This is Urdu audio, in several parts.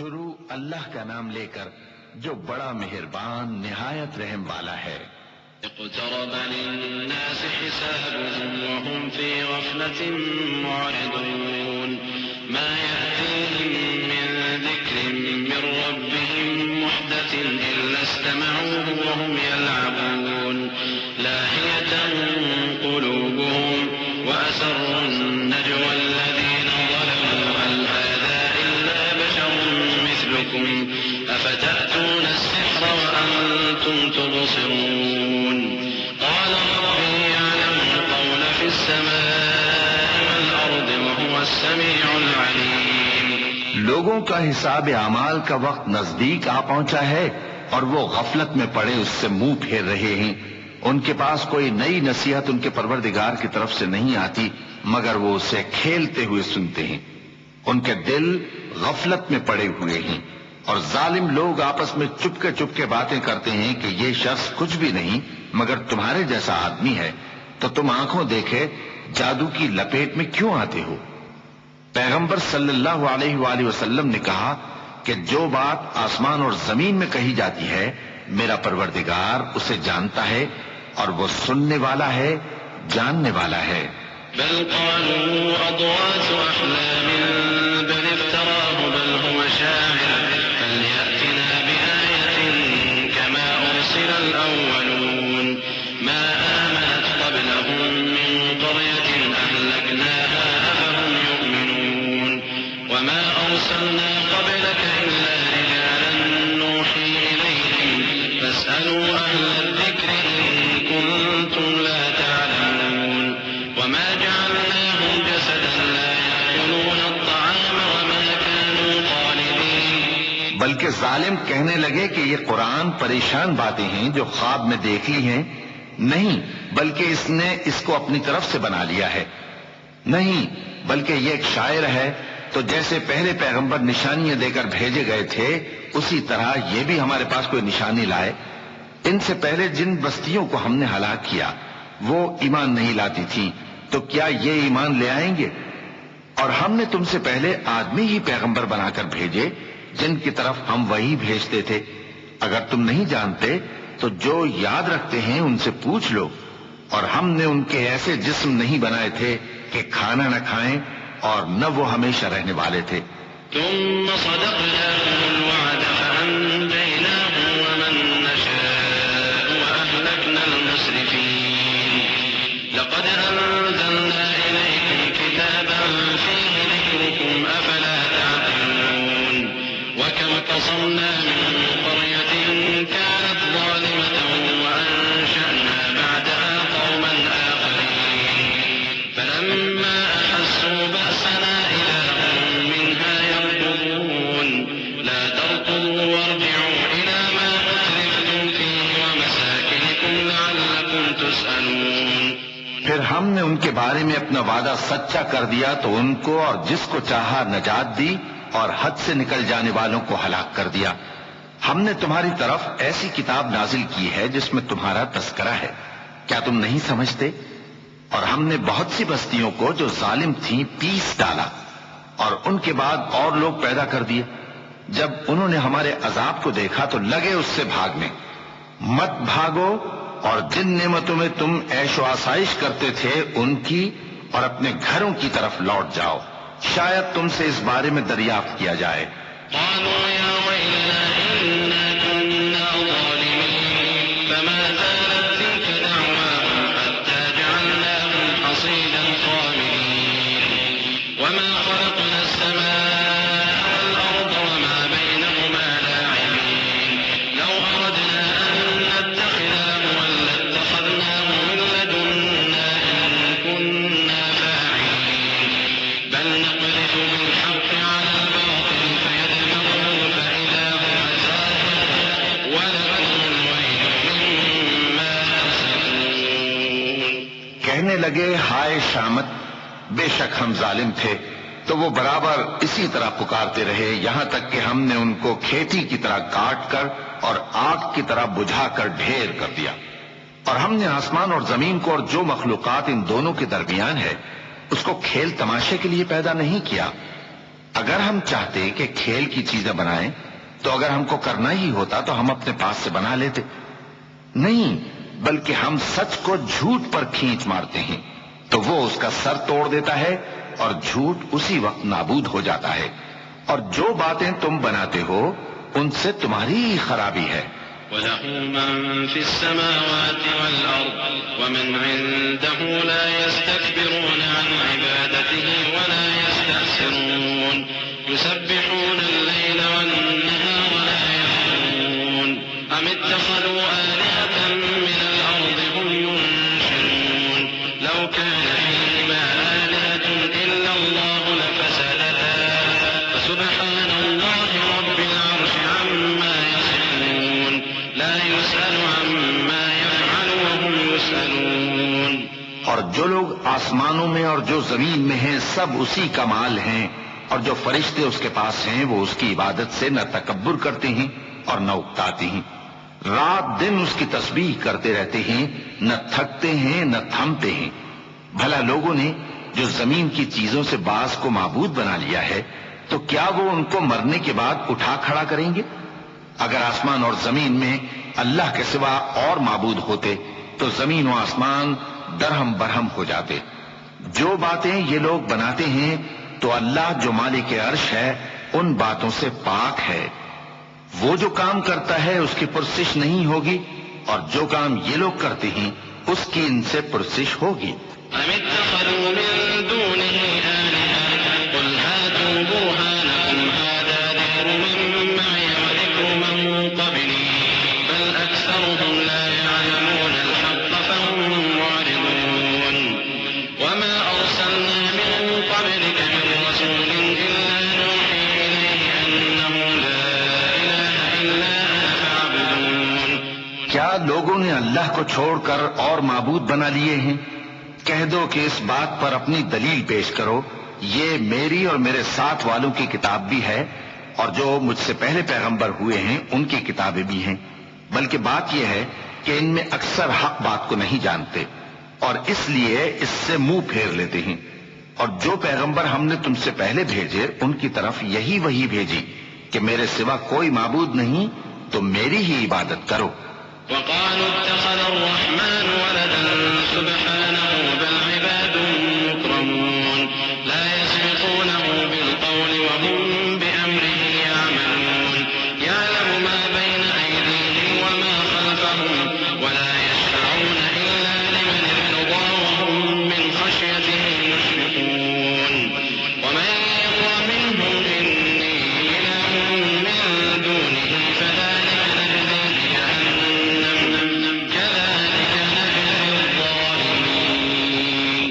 شروع اللہ کا نام لے کر جو بڑا مہربان نہایت رحم والا ہے۔ اقترب للناس حسابهم وهم في غفلة معرضون ما يأتيهم من ذكر من ربهم محدث إلا استمعوه وهم يلعبون لاهية قلوبهم وأسروا النجوى الذين ظلموا هل هذا إلا بشر مثلكم أفتأتون السحر وأنتم تبصرون قال ربي يعلم القول في السماء والأرض وهو السميع العليم۔ لوگوں کا حساب اعمال کا وقت نزدیک آ پہنچا ہے اور وہ غفلت میں پڑے اس سے منہ پھیر رہے ہیں۔ ان کے پاس کوئی نئی نصیحت ان کے پروردگار کی طرف سے نہیں آتی مگر وہ اسے کھیلتے ہوئے سنتے ہیں۔ ان کے دل غفلت میں پڑے ہوئے ہیں اور ظالم لوگ آپس میں چپ کے باتیں کرتے ہیں کہ یہ شخص کچھ بھی نہیں مگر تمہارے جیسا آدمی ہے، تو تم آنکھوں دیکھے جادو کی لپیٹ میں کیوں آتے ہو؟ پیغمبر صلی اللہ علیہ وآلہ وسلم نے کہا کہ جو بات آسمان اور زمین میں کہی جاتی ہے میرا پروردگار اسے جانتا ہے اور وہ سننے والا ہے، جاننے والا ہے۔ بل قالوا أضغاث أحلام بل افتراه بل هو شاعر فليأتنا بآية كما أرسل الأولون ما آمنت قبلهم من قرية أهلكناها أفهم يؤمنون وما أرسلنا قبلك إلا رجالا نوحي إليهم فاسألوا أهل الذكر إن كنتم لا تعلمون وما جعلناهم جسدا لا يأكلون الطعام وما كانوا خالدين۔ بلکہ ظالم کہنے لگے کہ یہ قرآن پریشان باتیں ہیں جو خواب میں دیکھ لی ہیں، نہیں بلکہ اس نے اس کو اپنی طرف سے بنا لیا ہے، نہیں بلکہ یہ ایک شاعر ہے۔ تو جیسے پہلے پیغمبر نشانیاں دے کر بھیجے گئے تھے اسی طرح یہ بھی ہمارے پاس کوئی نشانی لائے۔ ان سے پہلے جن بستیوں کو ہم نے ہلاک کیا وہ ایمان نہیں لاتی تھی، تو کیا یہ ایمان لے آئیں گے؟ اور ہم نے تم سے پہلے آدمی ہی پیغمبر بنا کر بھیجے جن کی طرف ہم وہی بھیجتے تھے۔ اگر تم نہیں جانتے تو جو یاد رکھتے ہیں ان سے پوچھ لو۔ اور ہم نے ان کے ایسے جسم نہیں بنائے تھے کہ کھانا نہ کھائیں اور نہ وہ ہمیشہ رہنے والے تھے۔ ثم صدقناهم الوعد فأنجيناهم ومن نشاء وأهلكنا المسرفين لقد أنزلنا إليكم كتابا فيه ذكركم أفلا تعقلون وكم قصمنا من قرية كانت ظالمة وأنشأنا بعدها قوما آخرين فلما أحسوا بأسنا إذا هم منها يركضون لا تركضوا وارجعوا إلى ما أترفتم فيه ومساكنكم لعلكم تسألون۔ پھر ہم نے ان کے بارے میں اپنا وعدہ سچا کر دیا تو ان کو اور جس کو چاہا نجات دی اور حد سے نکل جانے والوں کو ہلاک کر دیا۔ ہم نے تمہاری طرف ایسی کتاب نازل کی ہے جس میں تمہارا تذکرہ ہے، کیا تم نہیں سمجھتے؟ اور ہم نے بہت سی بستیوں کو جو ظالم تھیں پیس ڈالا اور ان کے بعد اور لوگ پیدا کر دیے۔ جب انہوں نے ہمارے عذاب کو دیکھا تو لگے اس سے بھاگنے۔ مت بھاگو اور جن نعمتوں میں تم عیش و آسائش کرتے تھے ان کی اور اپنے گھروں کی طرف لوٹ جاؤ، شاید تم سے اس بارے میں دریافت کیا جائے۔ قالوا يا ويلنا إنا كنا ظالمين فما زالت تلك دعواهم حتى جعلناهم حصيدا خامدين وما خلقنا السماء والأرض وما بينهما لاعبين لو أردنا أن نتخذ لهوا لاتخذناه من لدنا إن كنا فاعلين بل نقذف بالحق على الباطل فيدمغه فإذا هو زاهق ولكم الويل مما تسفون۔ کہنے لگے ہائے شامت، بے شک ہم ظالم تھے، تو وہ برابر اسی طرح پکارتے رہے یہاں تک کہ ہم نے ان کو کھیتی کی طرح کاٹ کر اور آگ کی طرح بجھا کر ڈھیر کر دیا۔ اور ہم نے آسمان اور زمین کو اور جو مخلوقات ان دونوں کے درمیان ہے اس کو کھیل تماشے کے لیے پیدا نہیں کیا۔ اگر ہم چاہتے کہ کھیل کی چیزیں بنائیں تو اگر ہم کو کرنا ہی ہوتا تو ہم اپنے پاس سے بنا لیتے. نہیں، بلکہ ہم سچ کو جھوٹ پر کھینچ مارتے ہیں تو وہ اس کا سر توڑ دیتا ہے اور جھوٹ اسی وقت نابود ہو جاتا ہے. اور جو باتیں تم بناتے ہو ان سے تمہاری ہی خرابی ہے. وَلَهُ مَن فِي السَّمَاوَاتِ وَالْأَرْضِ وَمَنْ عِندَهُ لَا يَسْتَكْبِرُونَ عَنْ عِبَادَتِهِ وَلَا يَسْتَحْسِرُونَ يُسَبِّحُونَ اللَّيْلَ وَالنَّهَارَ لَا يَفْتُرُونَ أَمِ اتَّخَذُوا آلِهَةً مِّنَ الْأَرْضِ هُمْ يُنشِرُونَ لَوْ كَانَ فِيهِمَا آلِهَةٌ إِلَّا اللَّهُ لَفَسَدَتَا فَسُبْحَانَ اللَّهِ رَبِّ الْعَرْشِ عَمَّا يَصِفُونَ لا يسأل عما يفعل وهم يسألون. اور جو لوگ آسمانوں میں اور جو زمین میں ہیں سب اسی کا مال ہیں، اور جو فرشتے اس کے پاس ہیں وہ اس کی عبادت سے نہ تکبر کرتے ہیں اور نہ اکتاتے ہیں. رات دن اس کی تسبیح کرتے رہتے ہیں، نہ تھکتے ہیں نہ تھمتے ہیں. بھلا لوگوں نے جو زمین کی چیزوں سے بعض کو معبود بنا لیا ہے تو کیا وہ ان کو مرنے کے بعد اٹھا کھڑا کریں گے؟ اگر آسمان اور زمین میں اللہ کے سوا اور معبود ہوتے تو زمین و آسمان درہم برہم ہو جاتے. جو باتیں یہ لوگ بناتے ہیں تو اللہ جو مالک عرش ہے ان باتوں سے پاک ہے. وہ جو کام کرتا ہے اس کی پرسش نہیں ہوگی، اور جو کام یہ لوگ کرتے ہیں اس کی ان سے پرسش ہوگی. أم اتخذوا من دونه آلهة قل هاتوا برهانكم هذا ذكر من معي وذكر من قبلي بل أكثرهم لا يعلمون الحق فهم معرضون. وما أرسلنا من قبلك من رسول إلا نوحي إليه أنه لا إله إلا أنا فاعبدون. کیا لوگوں نے اللہ کو چھوڑ کر اور معبود بنا لیے ہیں؟ کہہ دو کہ اس بات پر اپنی دلیل پیش کرو. یہ میری اور میرے ساتھ والوں کی کتاب بھی ہے، اور جو مجھ سے پہلے پیغمبر ہوئے ہیں ان کی کتابیں بھی ہیں. بلکہ بات یہ ہے کہ ان میں اکثر حق بات کو نہیں جانتے، اور اس لیے اس سے منہ پھیر لیتے ہیں. اور جو پیغمبر ہم نے تم سے پہلے بھیجے ان کی طرف یہی وحی بھیجی کہ میرے سوا کوئی معبود نہیں تو میری ہی عبادت کرو. وقالوا اتخذ الرحمن ولدا سبحانه بل عباد مكرمون لا يسبقونه بالقول وهم بأمره يعملون يعلم ما بين أيديهم وما خلفهم ولا يشفعون إلا لمن ارتضى وهم من خشيته مشفقون. ومن يقل منهم إني إله من دونه فذلك نجزيه جهنم كذلك نجزي الظالمين.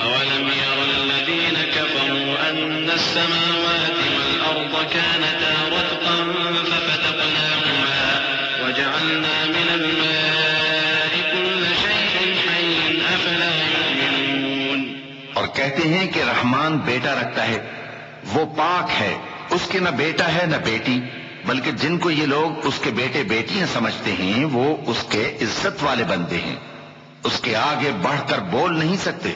أولم ير الذين كفروا أن السماوات والأرض كانتا رتقا ففتقناهما وجعلنا من الماء كل شيء حي أفلا يؤمنون. اور کہتے ہیں کہ رحمان بیٹا رکھتا ہے، وہ پاک ہے، اس کے نہ بیٹا ہے نہ بیٹی، بلکہ جن کو یہ لوگ اس کے بیٹے بیٹیاں سمجھتے ہیں وہ اس کے عزت والے بندے ہیں. اس کے آگے بڑھ کر بول نہیں سکتے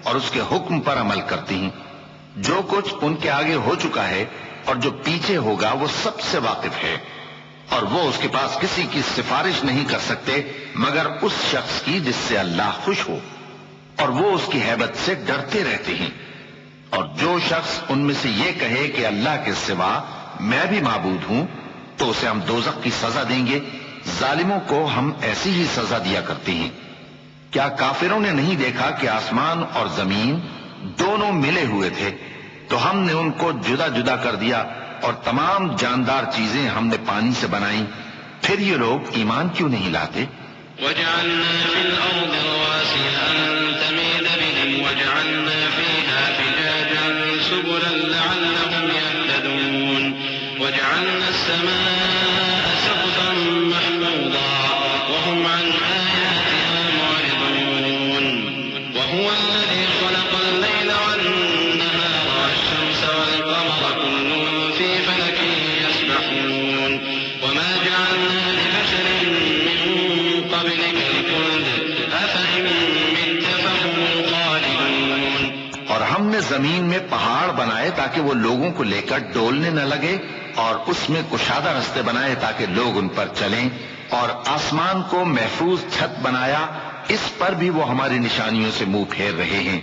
اور اس کے حکم پر عمل کرتے ہیں. جو کچھ ان کے آگے ہو چکا ہے اور جو پیچھے ہوگا وہ سب سے واقف ہے، اور وہ اس کے پاس کسی کی سفارش نہیں کر سکتے مگر اس شخص کی جس سے اللہ خوش ہو، اور وہ اس کی ہیبت سے ڈرتے رہتے ہیں. اور جو شخص ان میں سے یہ کہے کہ اللہ کے سوا میں بھی معبود ہوں تو اسے ہم دوزخ کی سزا دیں گے. ظالموں کو ہم ایسی ہی سزا دیا کرتے ہیں. کیا کافروں نے نہیں دیکھا کہ آسمان اور زمین دونوں ملے ہوئے تھے تو ہم نے ان کو جدا جدا کر دیا، اور تمام جاندار چیزیں ہم نے پانی سے بنائیں، پھر یہ لوگ ایمان کیوں نہیں لاتے؟ وجعلنا في الأرض رواسي أن تميد بهم وجعلنا فيها فجاجا سبلا لعلهم يهتدون وجعلنا السماء سقفا محفوظا وهم عن آياتها معرضون. وهو الذي خلق الليل والنهار والشمس والقمر كل في فلك يسبحون وما جعلنا لبشر من قبلك الخلد أفإن مت فهم الخالدون. اور ہم نے زمین میں پہاڑ بنائے تاکہ وہ لوگوں کو لے کر ڈولنے نہ لگے، اور اس میں کشادہ رستے بنائے تاکہ لوگ ان پر چلیں، اور آسمان کو محفوظ چھت بنایا، اس پر بھی وہ ہماری نشانیوں سے منہ پھیر رہے ہیں۔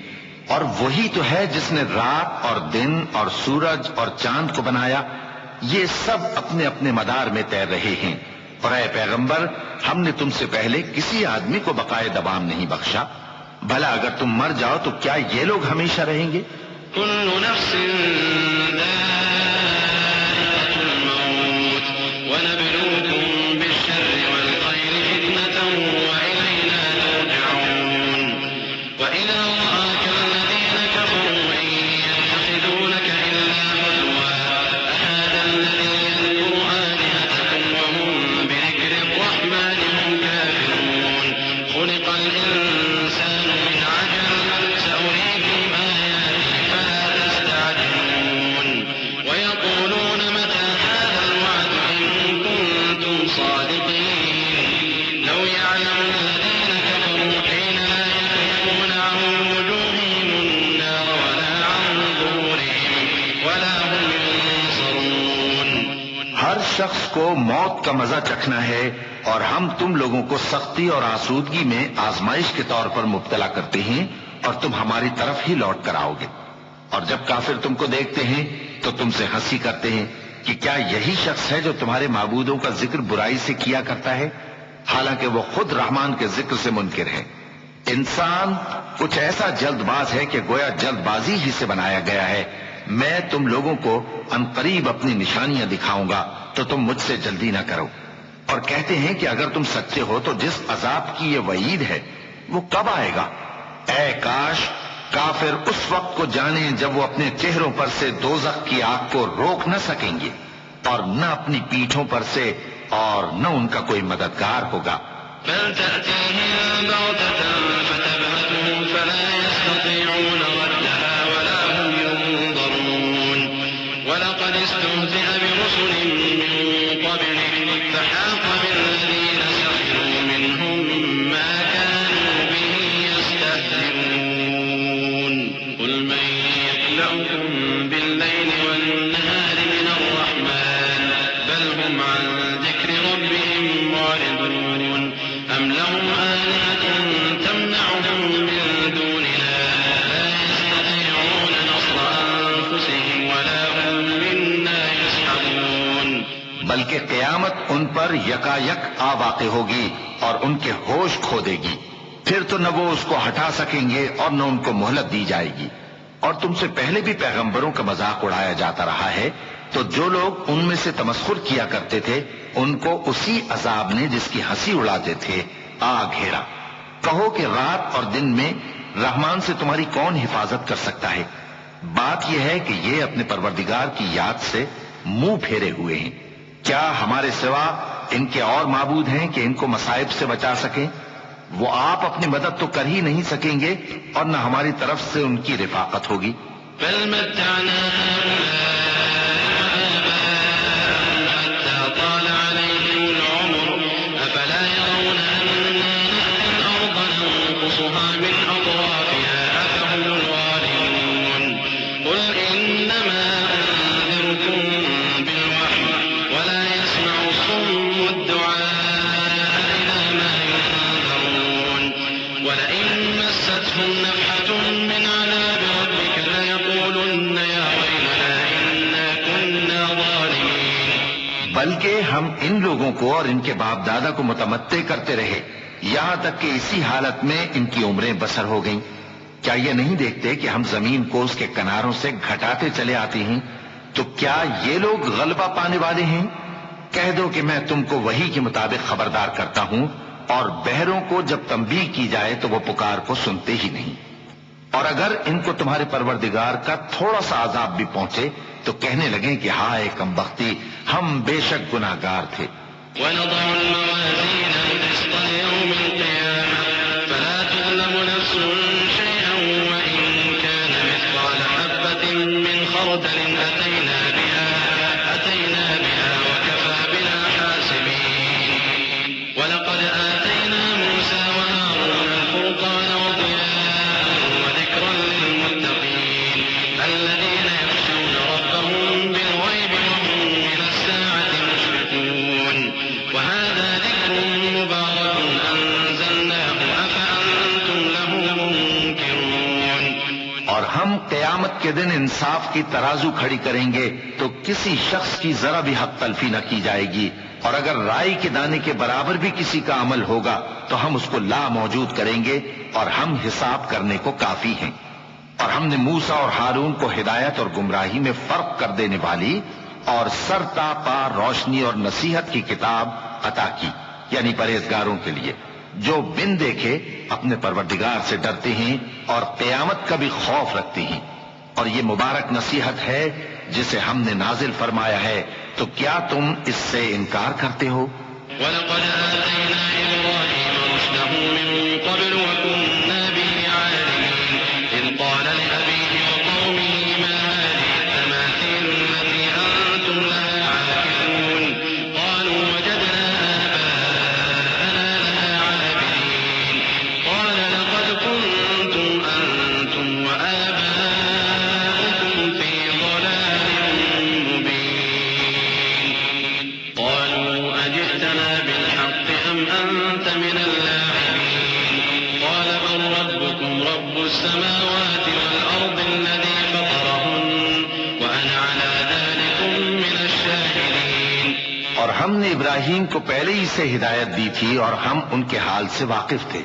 اور وہی تو ہے جس نے رات اور دن اور سورج اور چاند کو بنایا، یہ سب اپنے اپنے مدار میں تیر رہے ہیں۔ اور اے پیغمبر، ہم نے تم سے پہلے کسی آدمی کو بقائے دوام نہیں بخشا، بھلا اگر تم مر جاؤ تو کیا یہ لوگ ہمیشہ رہیں گے؟ كل نفس ذائقة الموت ونبلوكم بالشر والخير فتنة وإلينا ترجعون وإذا رآك الذين كفروا إن يتخذونك إلا هزوا أهذا الذي يذكر آلهتكم وهم بذكر الرحمن هم كافرون خلق الإنسان من عجل سأريكم آياتي فلا تستعجلون ويقولون متى هذا الوعد إن كنتم صادقين لو يعلم الذين كفروا حين لا يكفون عن وجوههم النار ولا عن ظهورهم ولا هم ينصرون۔ ہر شخص کو موت کا مزہ چکھنا ہے، اور ہم تم لوگوں کو سختی اور آسودگی میں آزمائش کے طور پر مبتلا کرتے ہیں، اور تم ہماری طرف ہی لوٹ کر آؤ گے۔ اور جب کافر تم کو دیکھتے ہیں تو تم سے ہنسی کرتے ہیں کہ کیا یہی شخص ہے جو تمہارے معبودوں کا ذکر برائی سے کیا کرتا ہے، حالانکہ وہ خود رحمان کے ذکر سے منکر ہے۔ انسان کچھ ایسا جلد باز ہے کہ گویا جلد بازی ہی سے بنایا گیا ہے۔ میں تم لوگوں کو عنقریب اپنی نشانیاں دکھاؤں گا تو تم مجھ سے جلدی نہ کرو۔ اور کہتے ہیں کہ اگر تم سچے ہو تو جس عذاب کی یہ وعید ہے وہ کب آئے گا؟ اے کاش کافر اس وقت کو جانیں جب وہ اپنے چہروں پر سے دوزخ کی آگ کو روک نہ سکیں گے، اور نہ اپنی پیٹھوں پر سے، اور نہ ان کا کوئی مددگار ہوگا۔ بل تأتيهم بغتة فتبهتهم فلا يستطيعون ردها ولا هم ينظرون ولقد استهزئ برسل من قبلك فحاق بالذين سخروا منهم ما كانوا به يستهزئون قل من يكلؤكم بالليل والنهار من الرحمن بل هم عن ذكر ربهم معرضون أم لهم آلهة تمنعهم من دوننا لا يستطيعون نصر أنفسهم ولا هم منا يسحبون۔ بلکہ قیامت ان پر یکایک آ واقع ہوگی اور ان کے ہوش کھو دے گی، پھر تو نہ وہ اس کو ہٹا سکیں گے اور نہ ان کو مہلت دی جائے گی۔ اور تم سے پہلے بھی پیغمبروں کا مذاق اڑایا جاتا رہا ہے، تو جو لوگ ان میں سے تمسخر کیا کرتے تھے ان کو اسی عذاب نے جس کی ہنسی اڑاتے تھے آ گھیرا۔ کہو کہ رات اور دن میں رحمان سے تمہاری کون حفاظت کر سکتا ہے؟ بات یہ ہے کہ یہ اپنے پروردگار کی یاد سے منہ پھیرے ہوئے ہیں۔ کیا ہمارے سوا ان کے اور معبود ہیں کہ ان کو مصائب سے بچا سکیں؟ وہ آپ اپنی مدد تو کر ہی نہیں سکیں گے، اور نہ ہماری طرف سے ان کی رفاقت ہوگی۔ بل متعنا آباءهم حتى طال عليهم العمر أفلا يرون أنا نأتي الأرض ننقصها من أطرافها أفهم الغالبون قل إنما أنذركم بالوحي ولا يسمع الصم الدعاء إذا ما ينذرون ولئن مستهم نفحة من عذاب ربك ليقولن يا ويلنا إنا كنا ظالمين۔ بلکہ ہم ان لوگوں کو اور ان کے باپ دادا کو متمتع کرتے رہے یہاں تک کہ اسی حالت میں ان کی عمریں بسر ہو گئیں۔ کیا یہ نہیں دیکھتے کہ ہم زمین کو اس کے کناروں سے گھٹاتے چلے آتے ہیں؟ تو کیا یہ لوگ غلبہ پانے والے ہیں؟ کہہ دو کہ میں تم کو وحی کے مطابق خبردار کرتا ہوں، اور بہروں کو جب تنبیہ کی جائے تو وہ پکار کو سنتے ہی نہیں۔ اور اگر ان کو تمہارے پروردگار کا تھوڑا سا عذاب بھی پہنچے تو کہنے لگیں کہ ہائے کمبختی، ہم بے شک گناہگار تھے۔ ونضع الموازين القسط ليوم القيامة فلا تظلم نفس شيئا وإن كان مثقال حبة من خردل أتينا بها وكفى بنا حاسبين ولقد آتينا موسى وهارون الفرقان وضياء وذكرا للمتقين اور ہم قیامت کے دن انصاف کی ترازو کھڑی کریں گے تو کسی شخص کی ذرا بھی حق تلفی نہ کی جائے گی، اور اگر رائی کے دانے کے برابر بھی کسی کا عمل ہوگا تو ہم اس کو لا موجود کریں گے، اور ہم حساب کرنے کو کافی ہیں۔ اور ہم نے موسیٰ اور ہارون کو ہدایت اور گمراہی میں فرق کر دینے والی اور سر تا پا روشنی اور نصیحت کی کتاب عطا کی، یعنی پرہیزگاروں کے لیے جو بن دیکھے اپنے پروردگار سے ڈرتے ہیں اور قیامت کا بھی خوف رکھتے ہیں۔ اور یہ مبارک نصیحت ہے جسے ہم نے نازل فرمایا ہے، تو کیا تم اس سے انکار کرتے ہو؟ وَلَقَدْ آتَيْنَا إِبْرَاهِيمَ رُشْدَهُ مِن قَبْلُ وَكُنَّا بِهِ عَالِمِينَ إِذْ قَالَ لِأَبِيهِ وَقَوْمِهِ مَا هَٰذِهِ التَّمَاثِيلُ الَّتِي أَنتُمْ لَهَا عَاكِفُونَ قَالُوا وَجَدْنَا آبَاءَنَا لَهَا عَابِدِينَ قَالَ لَقَدْ كُنتُمْ أَنتُمْ وَآبَاؤُكُمْ فِي ضَلَالٍ مُّبِينٍ قَالُوا أَجِئْتَنَا بِالْحَقِّ أَمْ أَنتَ مِنَ اللاعبين قال بل ربكم رب السماوات والأرض الذي فطرهن وأنا على ذلك من الشاهدين۔ اور ہم نے ابراہیم کو پہلے ہی سے ہدایت دی تھی اور ہم ان کے حال سے واقف تھے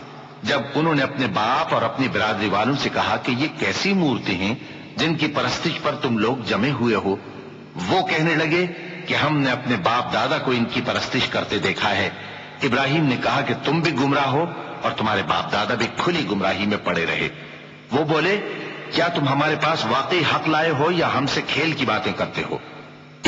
جب انہوں نے اپنے باپ اور اپنی برادری والوں سے کہا کہ یہ کیسی مورتیں ہیں جن کی پرستش پر تم لوگ جمے ہوئے ہو۔ وہ کہنے لگے کہ ہم نے اپنے باپ دادا کو ان کی پرستش کرتے دیکھا ہے۔ ابراہیم نے کہا کہ تم بھی گمراہ ہو اور تمہارے باپ دادا بھی کھلی گمراہی میں پڑے رہے۔ وہ بولے کیا تم ہمارے پاس واقعی حق لائے ہو یا ہم سے کھیل کی باتیں کرتے ہو؟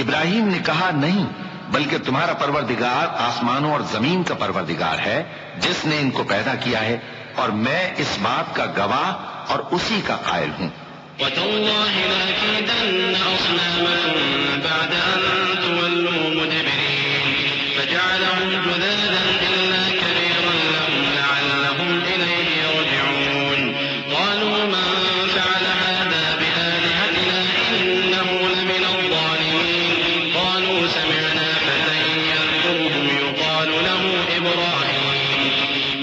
ابراہیم نے کہا نہیں، بلکہ تمہارا پروردگار آسمانوں اور زمین کا پروردگار ہے جس نے ان کو پیدا کیا ہے، اور میں اس بات کا گواہ اور اسی کا قائل ہوں۔ وَتَاللَّهِ لَأَكِيدَنَّ أَصْنَامَكُمْ بَعْدَ أَن تُوَلُّوا مُدْبِرِينَ فَجَعَلَهُمْ جُذَاذًا إِلَّا كَبِيرًا لَّهُمْ لَعَلَّهُمْ إِلَيْهِ يَرْجِعُونَ قَالُوا مَن فَعَلَ هَٰذَا بِآلِهَتِنَا إِنَّهُ لَمِنَ الظَّالِمِينَ قَالُوا سَمِعْنَا فَتًى يَذْكُرُهُمْ يُقَالُ لَهُ إِبْرَاهِيمُ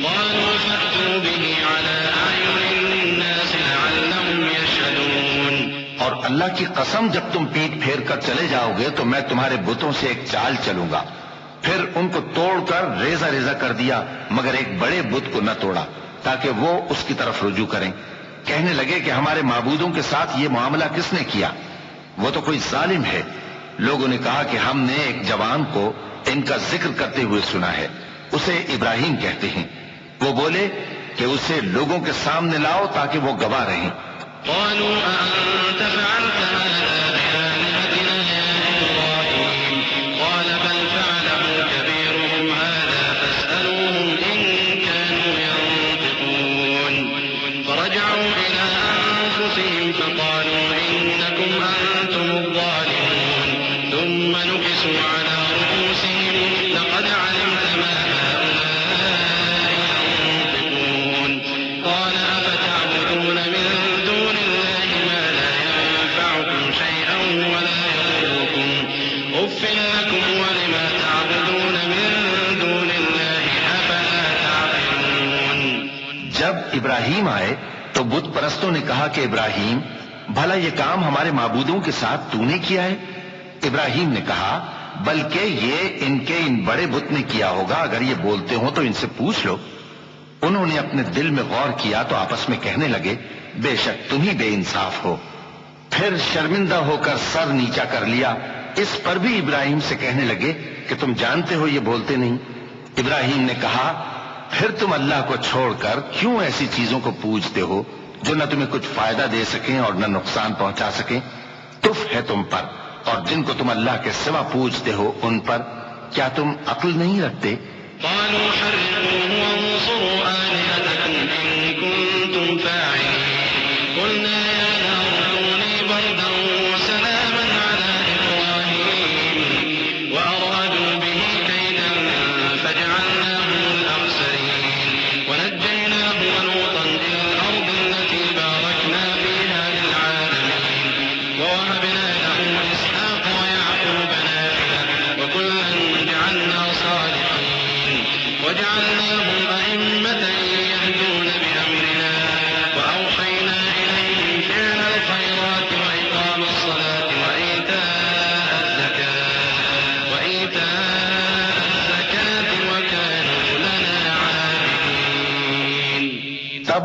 قَالُوا فَأْتُوا بِهِ عَلَىٰ أَعْيُنِ النَّاسِ لَعَلَّهُمْ يَشْهَدُونَ۔ اور اللہ کی قسم جب تم پیٹ پھیر کر چلے جاؤ گے تو میں تمہارے بتوں سے ایک چال چلوں گا۔ پھر ان کو توڑ کر ریزہ ریزہ کر دیا، مگر ایک بڑے بت کو نہ توڑا تاکہ وہ اس کی طرف رجوع کریں۔ کہنے لگے کہ ہمارے معبودوں کے ساتھ یہ معاملہ کس نے کیا؟ وہ تو کوئی ظالم ہے۔ لوگوں نے کہا کہ ہم نے ایک جوان کو ان کا ذکر کرتے ہوئے سنا ہے، اسے ابراہیم کہتے ہیں۔ وہ بولے کہ اسے لوگوں کے سامنے لاؤ تاکہ وہ گواہ رہیں۔ قالوا أأنت فعلت هذا بآلهتنا يا إبراهيم قال بل فعله كبيرهم هذا فاسألوهم إن كانوا ينطقون فرجعوا إلى أنفسهم فقالوا إنكم أنتم الظالمون ثم نكسوا على رؤوسهم لقد علمت ما هؤلاء ينطقون قال أفتعبدون من دون الله ما لا ينفعكم شيئا ولا يضركم أف لكم ولما تعبدون من دون الله أفلا تعقلون۔ جب ابراہیم آئے تو بت پرستوں نے کہا کہ ابراہیم بھلا یہ کام ہمارے معبودوں کے ساتھ تو نے کیا ہے؟ ابراہیم نے کہا بلکہ یہ ان کے ان بڑے بت نے کیا ہوگا، اگر یہ بولتے ہوں تو ان سے پوچھ لو۔ انہوں نے اپنے دل میں غور کیا تو آپس میں کہنے لگے بے شک تم ہی بے انصاف ہو۔ پھر شرمندہ ہو کر سر نیچا کر لیا۔ اس پر بھی ابراہیم سے کہنے لگے کہ تم جانتے ہو یہ بولتے نہیں۔ ابراہیم نے کہا پھر تم اللہ کو چھوڑ کر کیوں ایسی چیزوں کو پوجتے ہو جو نہ تمہیں کچھ فائدہ دے سکیں اور نہ نقصان پہنچا سکیں؟ تف ہے تم پر اور جن کو تم اللہ کے سوا پوجتے ہو ان پر، کیا تم عقل نہیں رکھتے؟ قالوا حرقوه وانصروا آلهتكم إن كنتم فاعلين قلنا يا نار كوني بردا وسلاما على إبراهيم وأرادوا به كيدا فجعلناهم الأخسرين ونجيناه ولوطا إلى الأرض التي باركنا فيها للعالمين ووهبنا له إسحاق ويعقوب نافلة وكلا جعلنا صالحين وجعلناهم أئمة يهدون بأمرنا وأوحينا إليهم فعل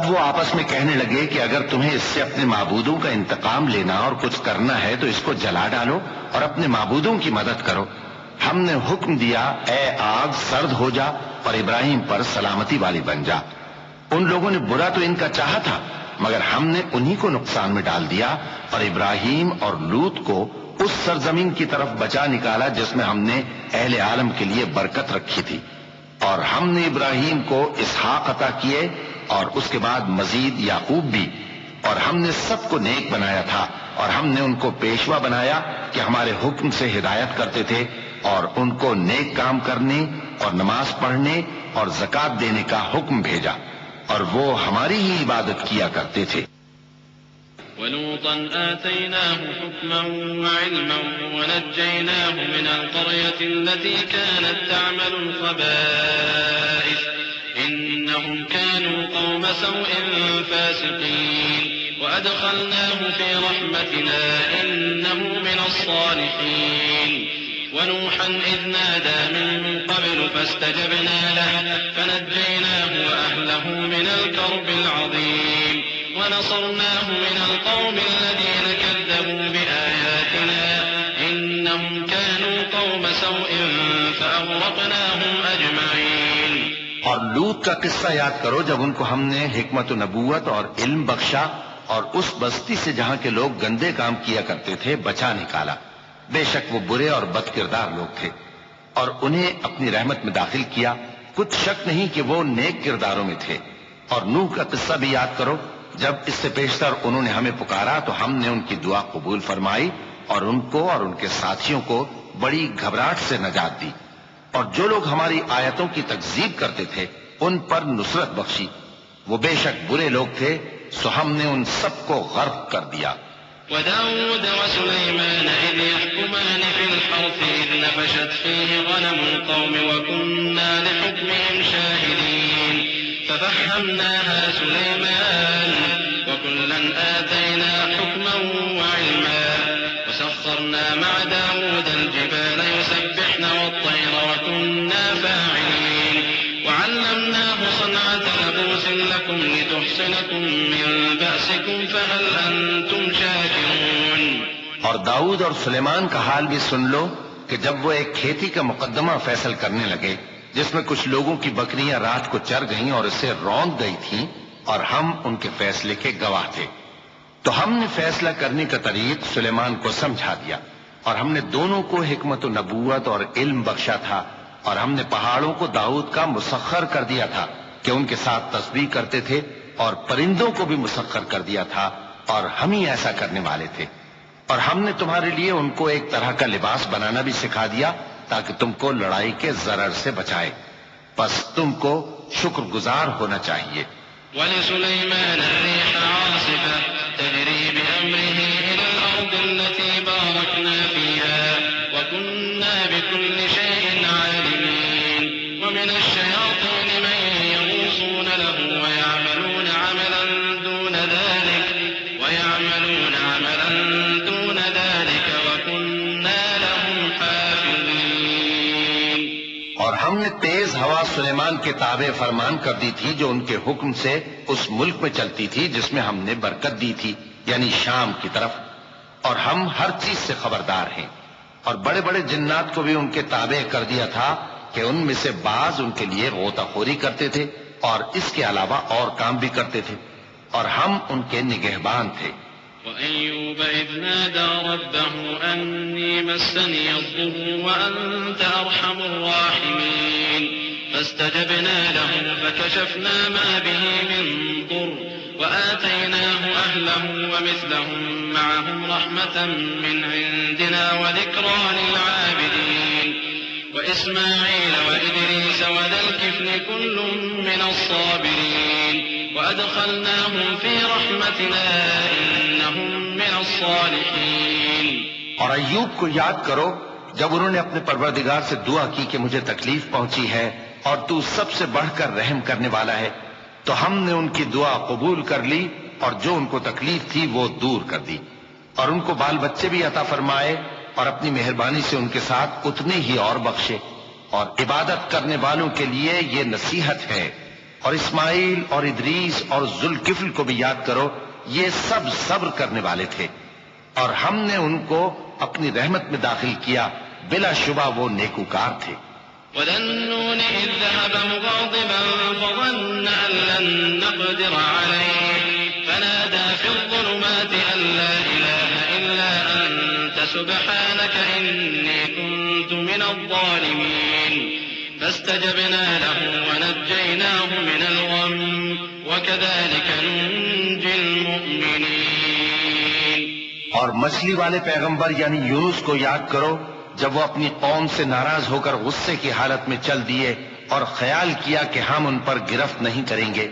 تب وہ آپس میں کہنے لگے کہ اگر تمہیں اس سے اپنے معبودوں کا انتقام لینا اور کچھ کرنا ہے تو اس کو جلا ڈالو اور اپنے معبودوں کی مدد کرو۔ ہم نے حکم دیا، اے آگ سرد ہو جا اور ابراہیم پر سلامتی والی بن جا۔ ان لوگوں نے برا تو ان کا چاہا تھا، مگر ہم نے انہی کو نقصان میں ڈال دیا اور ابراہیم اور لوط کو اس سرزمین کی طرف بچا نکالا جس میں ہم نے اہل عالم کے لیے برکت رکھی تھی۔ اور ہم نے ابراہیم کو اسحاق عطا کیے اور اس کے بعد مزید یعقوب بھی، اور ہم نے سب کو نیک بنایا تھا اور ہم نے ان کو پیشوا بنایا کہ ہمارے حکم سے ہدایت کرتے تھے اور ان کو نیک کام کرنے اور نماز پڑھنے اور زکوٰۃ دینے کا حکم بھیجا، اور وہ ہماری ہی عبادت کیا کرتے تھے۔ ولوطا آتيناه حكما وعلما ونجيناه من القرية التي كانت تعمل الخبائث إنهم كانوا قوم سوء فاسقين وأدخلناه في رحمتنا إنه من الصالحين ونوحا إذ نادى من قبل فاستجبنا له فنجيناه وأهله من الكرب العظيم ونصرناه من القوم الذين كذبوا بآياتنا إنهم كانوا قوم سوء فأغرقناهم أجمعين۔ اور لوط کا قصہ یاد کرو جب ان کو ہم نے حکمت و نبوت اور علم بخشا اور اس بستی سے جہاں کے لوگ گندے کام کیا کرتے تھے بچا نکالا۔ بے شک وہ برے اور بد کردار لوگ تھے اور انہیں اپنی رحمت میں داخل کیا، کچھ شک نہیں کہ وہ نیک کرداروں میں تھے۔ اور نوح کا قصہ بھی یاد کرو جب اس سے پیشتر انہوں نے ہمیں پکارا تو ہم نے ان کی دعا قبول فرمائی اور ان کو اور ان کے ساتھیوں کو بڑی گھبراہٹ سے نجات دی، اور جو لوگ ہماری آیتوں کی تکذیب کرتے تھے ان پر نصرت بخشی۔ وہ بے شک برے لوگ تھے، سو ہم نے ان سب کو غرق کر دیا۔ وداود وسليمان إذ يحكمان في الحرث إذ نفشت فيه غنم القوم وكنا لحكمهم شاهدين ففهمناها سليمان وكلا آتينا حكما وعلما وسخرنا مع داود الجبال يسبحن والطير وكنا فاعلين وعلمناه صنعة لبوس لكم لتحصنكم من بأسكم فهل أنتم شاكرون۔ اور داؤد اور سلیمان کا حال بھی سن لو کہ جب وہ ایک کھیتی کا مقدمہ فیصل کرنے لگے جس میں کچھ لوگوں کی بکریاں رات کو چر گئیں اور اسے روند گئی تھیں، اور ہم ان کے فیصلے کے گواہ تھے، تو ہم نے فیصلہ کرنے کا طریق سلیمان کو سمجھا دیا، اور ہم نے دونوں کو حکمت و نبوت اور علم بخشا تھا، اور ہم نے پہاڑوں کو داؤد کا مسخر کر دیا تھا کہ ان کے ساتھ تسبیح کرتے تھے، اور پرندوں کو بھی مسخر کر دیا تھا، اور ہم ہی ایسا کرنے والے تھے۔ اور ہم نے تمہارے لیے ان کو ایک طرح کا لباس بنانا بھی سکھا دیا تاکہ تم کو لڑائی کے ضرر سے بچائے، پس تم کو شکر گزار ہونا چاہیے۔ وَلِسُلَيْمَانَ الرِّيحَ عَاصِفَةً تَجْرِي بِأَمْرِهِ إِلَى الْأَرْضِ الَّتِي بَارَكْنَا فِيهَا وَكُنَّا بِكُلِّ شَيْءٍ عَالِمِينَ وَمِنَ الشَّيَاطِينِ مَن يَغُوصُونَ لَهُ وَيَعْمَلُونَ عَمَلًا دُونَ ذَلِكَ وَكُنَّا لَهُمْ حَافِظِينَ۔ اور ہم نے تیز ہوا سلیمان کے تابع فرمان کر دی تھی جو ان کے حکم سے اس ملک میں چلتی تھی جس میں ہم نے برکت دی تھی، یعنی شام کی طرف، اور ہم ہر چیز سے خبردار ہیں۔ اور بڑے بڑے جنات کو بھی ان کے تابع کر دیا تھا کہ ان میں سے بعض ان کے لیے غوطہ خوری کرتے تھے اور اس کے علاوہ اور کام بھی کرتے تھے، اور ہم ان کے نگہبان تھے۔ وَأَيُّوبَ إِذْ نَادَى رَبَّهُ أَنِّي مَسَّنِيَ الضُّرُّ وَأَنْتَ أَرْحَمُ الرَّاحِمِينَ فَاسْتَجَبْنَا لَهُ فَكَشَفْنَا مَا بِهِ مِنْ ضُرٍّ وَآتَيْنَاهُ أَهْلَهُ وَمِثْلَهُمْ مَعَهُمْ رَحْمَةً مِنْ عِنْدِنَا وَذِكْرَى لِلْعَابِدِينَ وَإِسْمَاعِيلَ وَإِدْرِيسَ وَذَا الْكِفْلِ كُلٌّ مِنَ الصَّابِرِينَ وَأَدْخَلْنَاهُمْ فِي رَحْمَتِنَا إِنَّهُمْ مِنَ الصَّالِحِينَ۔ اور ایوب کو یاد کرو جب انہوں نے اپنے پروردگار سے دعا کی کہ مجھے تکلیف پہنچی ہے اور تو سب سے بڑھ کر رحم کرنے والا ہے، تو ہم نے ان کی دعا قبول کر لی اور جو ان کو تکلیف تھی وہ دور کر دی، اور ان کو بال بچے بھی عطا فرمائے اور اپنی مہربانی سے ان کے ساتھ اتنے ہی اور بخشے۔ اور عبادت کرنے والوں کے لیے یہ نصیحت ہے، اور اسماعیل اور ادریس اور ذوالکفل کو بھی یاد کرو، یہ سب صبر کرنے والے تھے، اور ہم نے ان کو اپنی رحمت میں داخل کیا، بلا شبہ وہ نیکوکار تھے۔ وَذَا النُّونِ إِذ ذَّهَبَ مُغَاضِبًا فَظَنَّ أَن لَّن نَّقْدِرَ عَلَيْهِ فَنَادَىٰ فِي الظُّلُمَاتِ أَن لَّا إِلَٰهَ إِلَّا أَنتَ سُبْحَانَكَ إِنِّي كُنتُ مِنَ الظَّالِمِينَ فَاسْتَجَبْنَا لَهُ وَنَجَّيْنَاهُ مِنَ الْغَمِّ وَكَذَٰلِكَ نُنجِي الْمُؤْمِنِينَ۔ اور مچھلی والے پیغمبر یعنی یونس کو یاد کرو، جب وہ اپنی قوم سے ناراض ہو کر غصے کی حالت میں چل دیے اور خیال کیا کہ ہم ان پر گرفت نہیں کریں گے،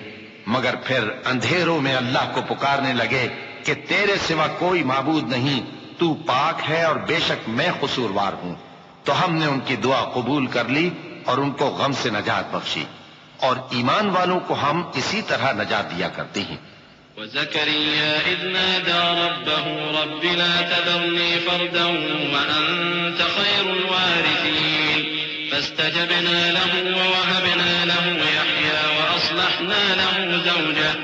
مگر پھر اندھیروں میں اللہ کو پکارنے لگے کہ تیرے سوا کوئی معبود نہیں، تو پاک ہے اور بے شک میں قصوروار ہوں، تو ہم نے ان کی دعا قبول کر لی اور ان کو غم سے نجات بخشی، اور ایمان والوں کو ہم اسی طرح نجات دیا کرتے ہیں۔ وَزَكَرِيَّا إِذْ نَادَىٰ رَبَّهُ رَبِّ لَا تَذَرْنِي فَرْدًا وَأَنتَ خَيْرُ الْوَارِثِينَ فَاسْتَجَبْنَا لَهُ وَوَهَبْنَا لَهُ يَحْيَىٰ وَأَصْلَحْنَا لَهُ زَوْجَهُ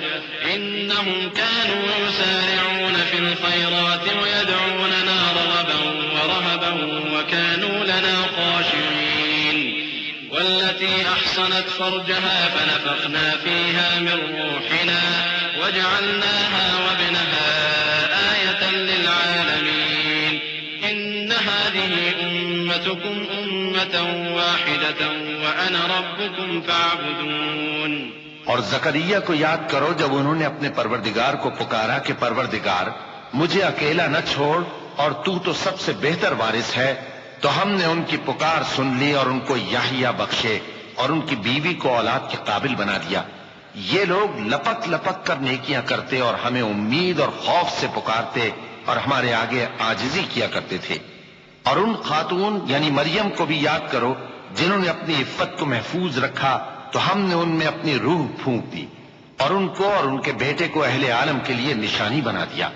إِنَّهُمْ كَانُوا يُسَارِعُونَ فِي الْخَيْرَاتِ وَيَدْعُونَنَا رَغَبًا وَرَهَبًا وَكَانُوا لَنَا خَاشِعِينَ وَالَّتِي أَحْصَنَتْ فَرْجَهَا فَنَفَخْنَا فِيهَا مِن رُّوحِنَا وَجَعَلْنَاهَا وَابْنَهَا آيَةً لِّلْعَالَمِينَ إِنَّ هَٰذِهِ أُمَّتُكُمْ أُمَّةً وَاحِدَةً وَأَنَا رَبُّكُمْ فَاعْبُدُونِ۔ اور زکریا کو یاد کرو جب انہوں نے اپنے پروردگار کو پکارا کہ پروردگار مجھے اکیلا نہ چھوڑ اور تو سب سے بہتر وارث ہے، تو ہم نے ان کی پکار سن لی اور ان کو یحییٰ بخشے اور ان کی بیوی کو اولاد کے قابل بنا دیا۔ یہ لوگ لپک لپک کر نیکیاں کرتے اور ہمیں امید اور خوف سے پکارتے اور ہمارے آگے عاجزی کیا کرتے تھے۔ اور ان خاتون یعنی مریم کو بھی یاد کرو جنہوں نے اپنی عفت کو محفوظ رکھا، تو ہم نے ان میں اپنی روح پھونک دی اور ان کو اور ان کے بیٹے کو اہل عالم کے لیے نشانی بنا دیا۔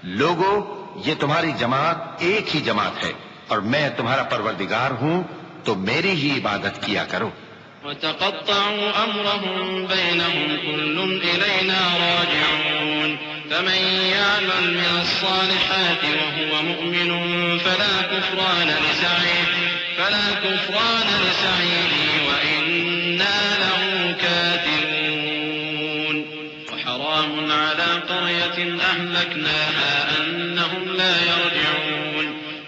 لوگو، یہ تمہاری جماعت ایک ہی جماعت ہے اور میں تمہارا پروردگار ہوں، تو میری ہی عبادت کیا کرو۔ وَتَقَطَّعُوا أَمْرَهُم بَيْنَهُمْ كُلٌّ إِلَيْنَا رَاجِعُونَ فَمَن يَعْمَلْ مِنَ الصَّالِحَاتِ وَهُوَ مُؤْمِنٌ فَلَا كُفْرَانَ لِسَعْيِهِ وَإِنَّا لَهُ كَاتِبُونَ وَحَرَامٌ عَلَىٰ قَرْيَةٍ أَهْلَكْنَاهَا أَنَّهُمْ لَا يَرْجِعُونَ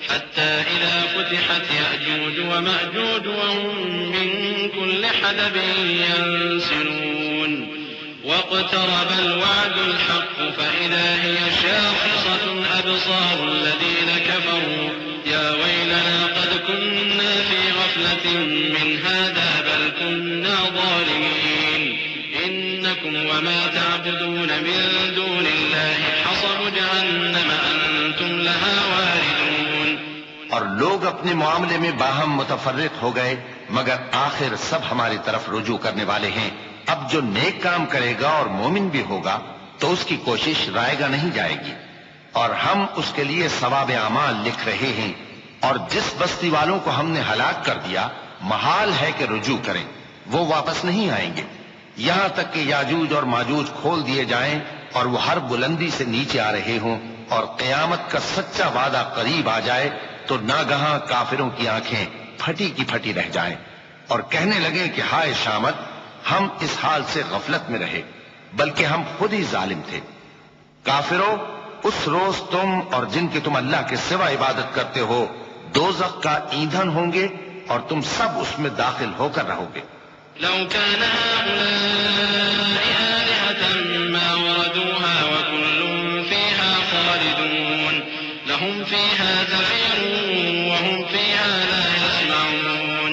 حَتَّىٰ إِذَا فُتِحَتْ يَأْجُوجُ وَمَأْجُوجُ وَهُم مِّن كُلِّ حَدَبٍ يَنسِلُونَ وَاقْتَرَبَ الْوَعْدُ الْحَقُّ فَإِذَا هِيَ شَاخِصَةٌ أَبْصَارُ الَّذِينَ كَفَرُوا يَا وَيْلَنَا قَدْ كُنَّا فِي غَفْلَةٍ مِّنْ هَٰذَا بَلْ كُنَّا ظَالِمِينَ إِنَّكُمْ وَمَا تَعْبُدُونَ مِن دُونِ اللَّهِ حَصَبُ جَهَنَّمَ أَنتُمْ لَهَا وَارِدُونَ۔ اور لوگ اپنے معاملے میں باہم متفرق ہو گئے، مگر آخر سب ہماری طرف رجوع کرنے والے ہیں۔ اب جو نیک کام کرے گا اور مومن بھی ہوگا تو اس کی کوشش رائے گا نہیں جائے گی، اور ہم اس کے لیے ثواب اعمال لکھ رہے ہیں۔ اور جس بستی والوں کو ہم نے ہلاک کر دیا، محال ہے کہ رجوع کریں، وہ واپس نہیں آئیں گے، یہاں تک کہ یاجوج اور ماجوج کھول دیے جائیں اور وہ ہر بلندی سے نیچے آ رہے ہوں، اور قیامت کا سچا وعدہ قریب آ جائے تو ناگہاں کافروں کی آنکھیں پھٹی کی پھٹی رہ جائیں اور کہنے لگیں کہ ہائے شامت، ہم اس حال سے غفلت میں رہے، بلکہ ہم خود ہی ظالم تھے۔ کافروں، اس روز تم اور جن کی تم اللہ کے سوا عبادت کرتے ہو دوزخ کا ایندھن ہوں گے اور تم سب اس میں داخل ہو کر رہو گے۔ لو كان هؤلاء آلهة ما وردوها وكل فيها خالدون لهم فيها زفير وهم فيها لا يسمعون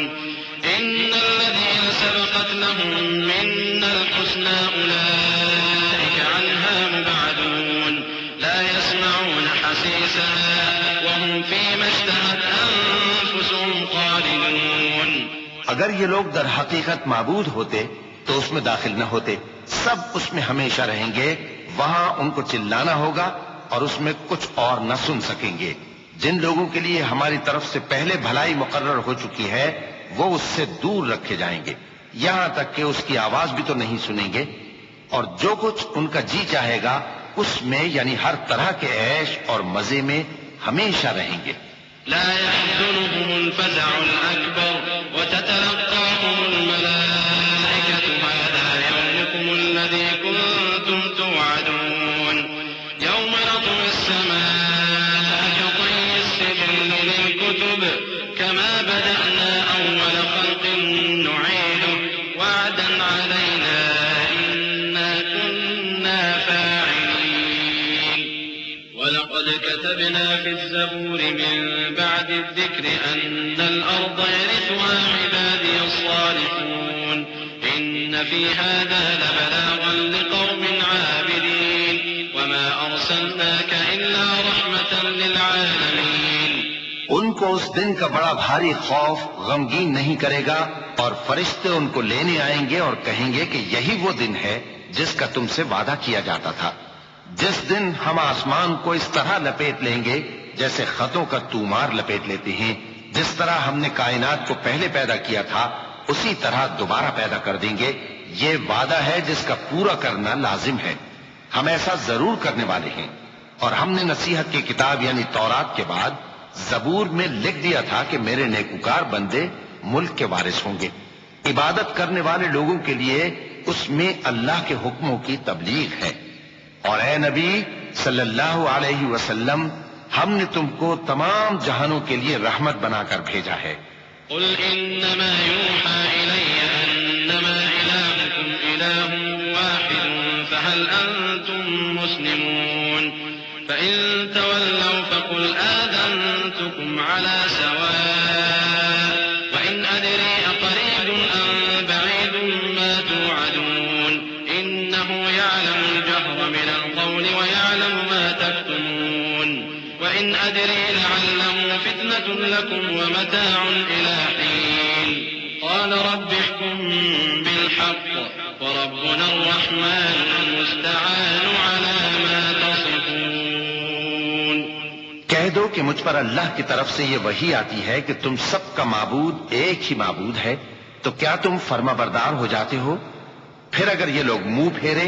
إن الذين سبقت لهم منا الحسنى أولئك عنها مبعدون لا يسمعون حسيسها وهم فيما اشتهت أنفسهم خالدون۔ اگر یہ لوگ در حقیقت معبود ہوتے تو اس میں داخل نہ ہوتے، سب اس میں ہمیشہ رہیں گے، وہاں ان کو چلانا ہوگا اور اس میں کچھ اور نہ سن سکیں گے۔ جن لوگوں کے لیے ہماری طرف سے پہلے بھلائی مقرر ہو چکی ہے وہ اس سے دور رکھے جائیں گے۔ یہاں تک کہ اس کی آواز بھی تو نہیں سنیں گے، اور جو کچھ ان کا جی چاہے گا اس میں یعنی ہر طرح کے عیش اور مزے میں ہمیشہ رہیں گے۔ لا يحزنهم الفزع الأكبر وتتلقاهم الملائكة هذا يومكم الذي كنتم توعدون يوم نطوي السماء كطي السجل للكتب كما بدأنا أول خلق نعيده وعدا علينا إنا كنا فاعلين ولقد كتبنا في الزبور من بعد الذكر أن الأرض يرثها عبادي الصالحون إن في هذا لبلاغا لقوم عابدين وما أرسلناك إلا رحمة للعالمين۔ ان کو اس دن کا بڑا بھاری خوف غمگین نہیں کرے گا، اور فرشتے ان کو لینے آئیں گے اور کہیں گے کہ یہی وہ دن ہے جس کا تم سے وعدہ کیا جاتا تھا، جس دن ہم آسمان کو اس طرح لپیٹ لیں گے جیسے خطوں کا تومار لپیٹ لیتے ہیں، جس طرح ہم نے کائنات کو پہلے پیدا کیا تھا اسی طرح دوبارہ پیدا کر دیں گے۔ یہ وعدہ ہے جس کا پورا کرنا لازم ہے، ہم ایسا ضرور کرنے والے ہیں۔ اور ہم نے نصیحت کی کتاب یعنی تورات کے بعد زبور میں لکھ دیا تھا کہ میرے نیکوکار بندے ملک کے وارث ہوں گے۔ عبادت کرنے والے لوگوں کے لیے اس میں اللہ کے حکموں کی تبلیغ ہے۔ اور اے نبی صلی اللہ علیہ وسلم، ہم نے تم کو تمام جہانوں کے لیے رحمت بنا کر بھیجا ہے۔ قل انما يوحى الي انما الهكم اله واحد فهل انتم مسلمون فان تولوا فقل آذنتكم على سواء وان ادري اقريب ام بعيد ما توعدون انه يعلم الجهر من القول ويعلم ما تكتمون وإن أدري لعله فتنة لكم ومتاع إلى حين قال رب احكم بالحق وربنا الرحمن المستعان على ما تصفون۔ کہہ دو کہ مجھ پر اللہ کی طرف سے یہ وحی آتی ہے کہ تم سب کا معبود ایک ہی معبود ہے، تو کیا تم فرما بردار ہو جاتے ہو؟ پھر اگر یہ لوگ منہ پھیرے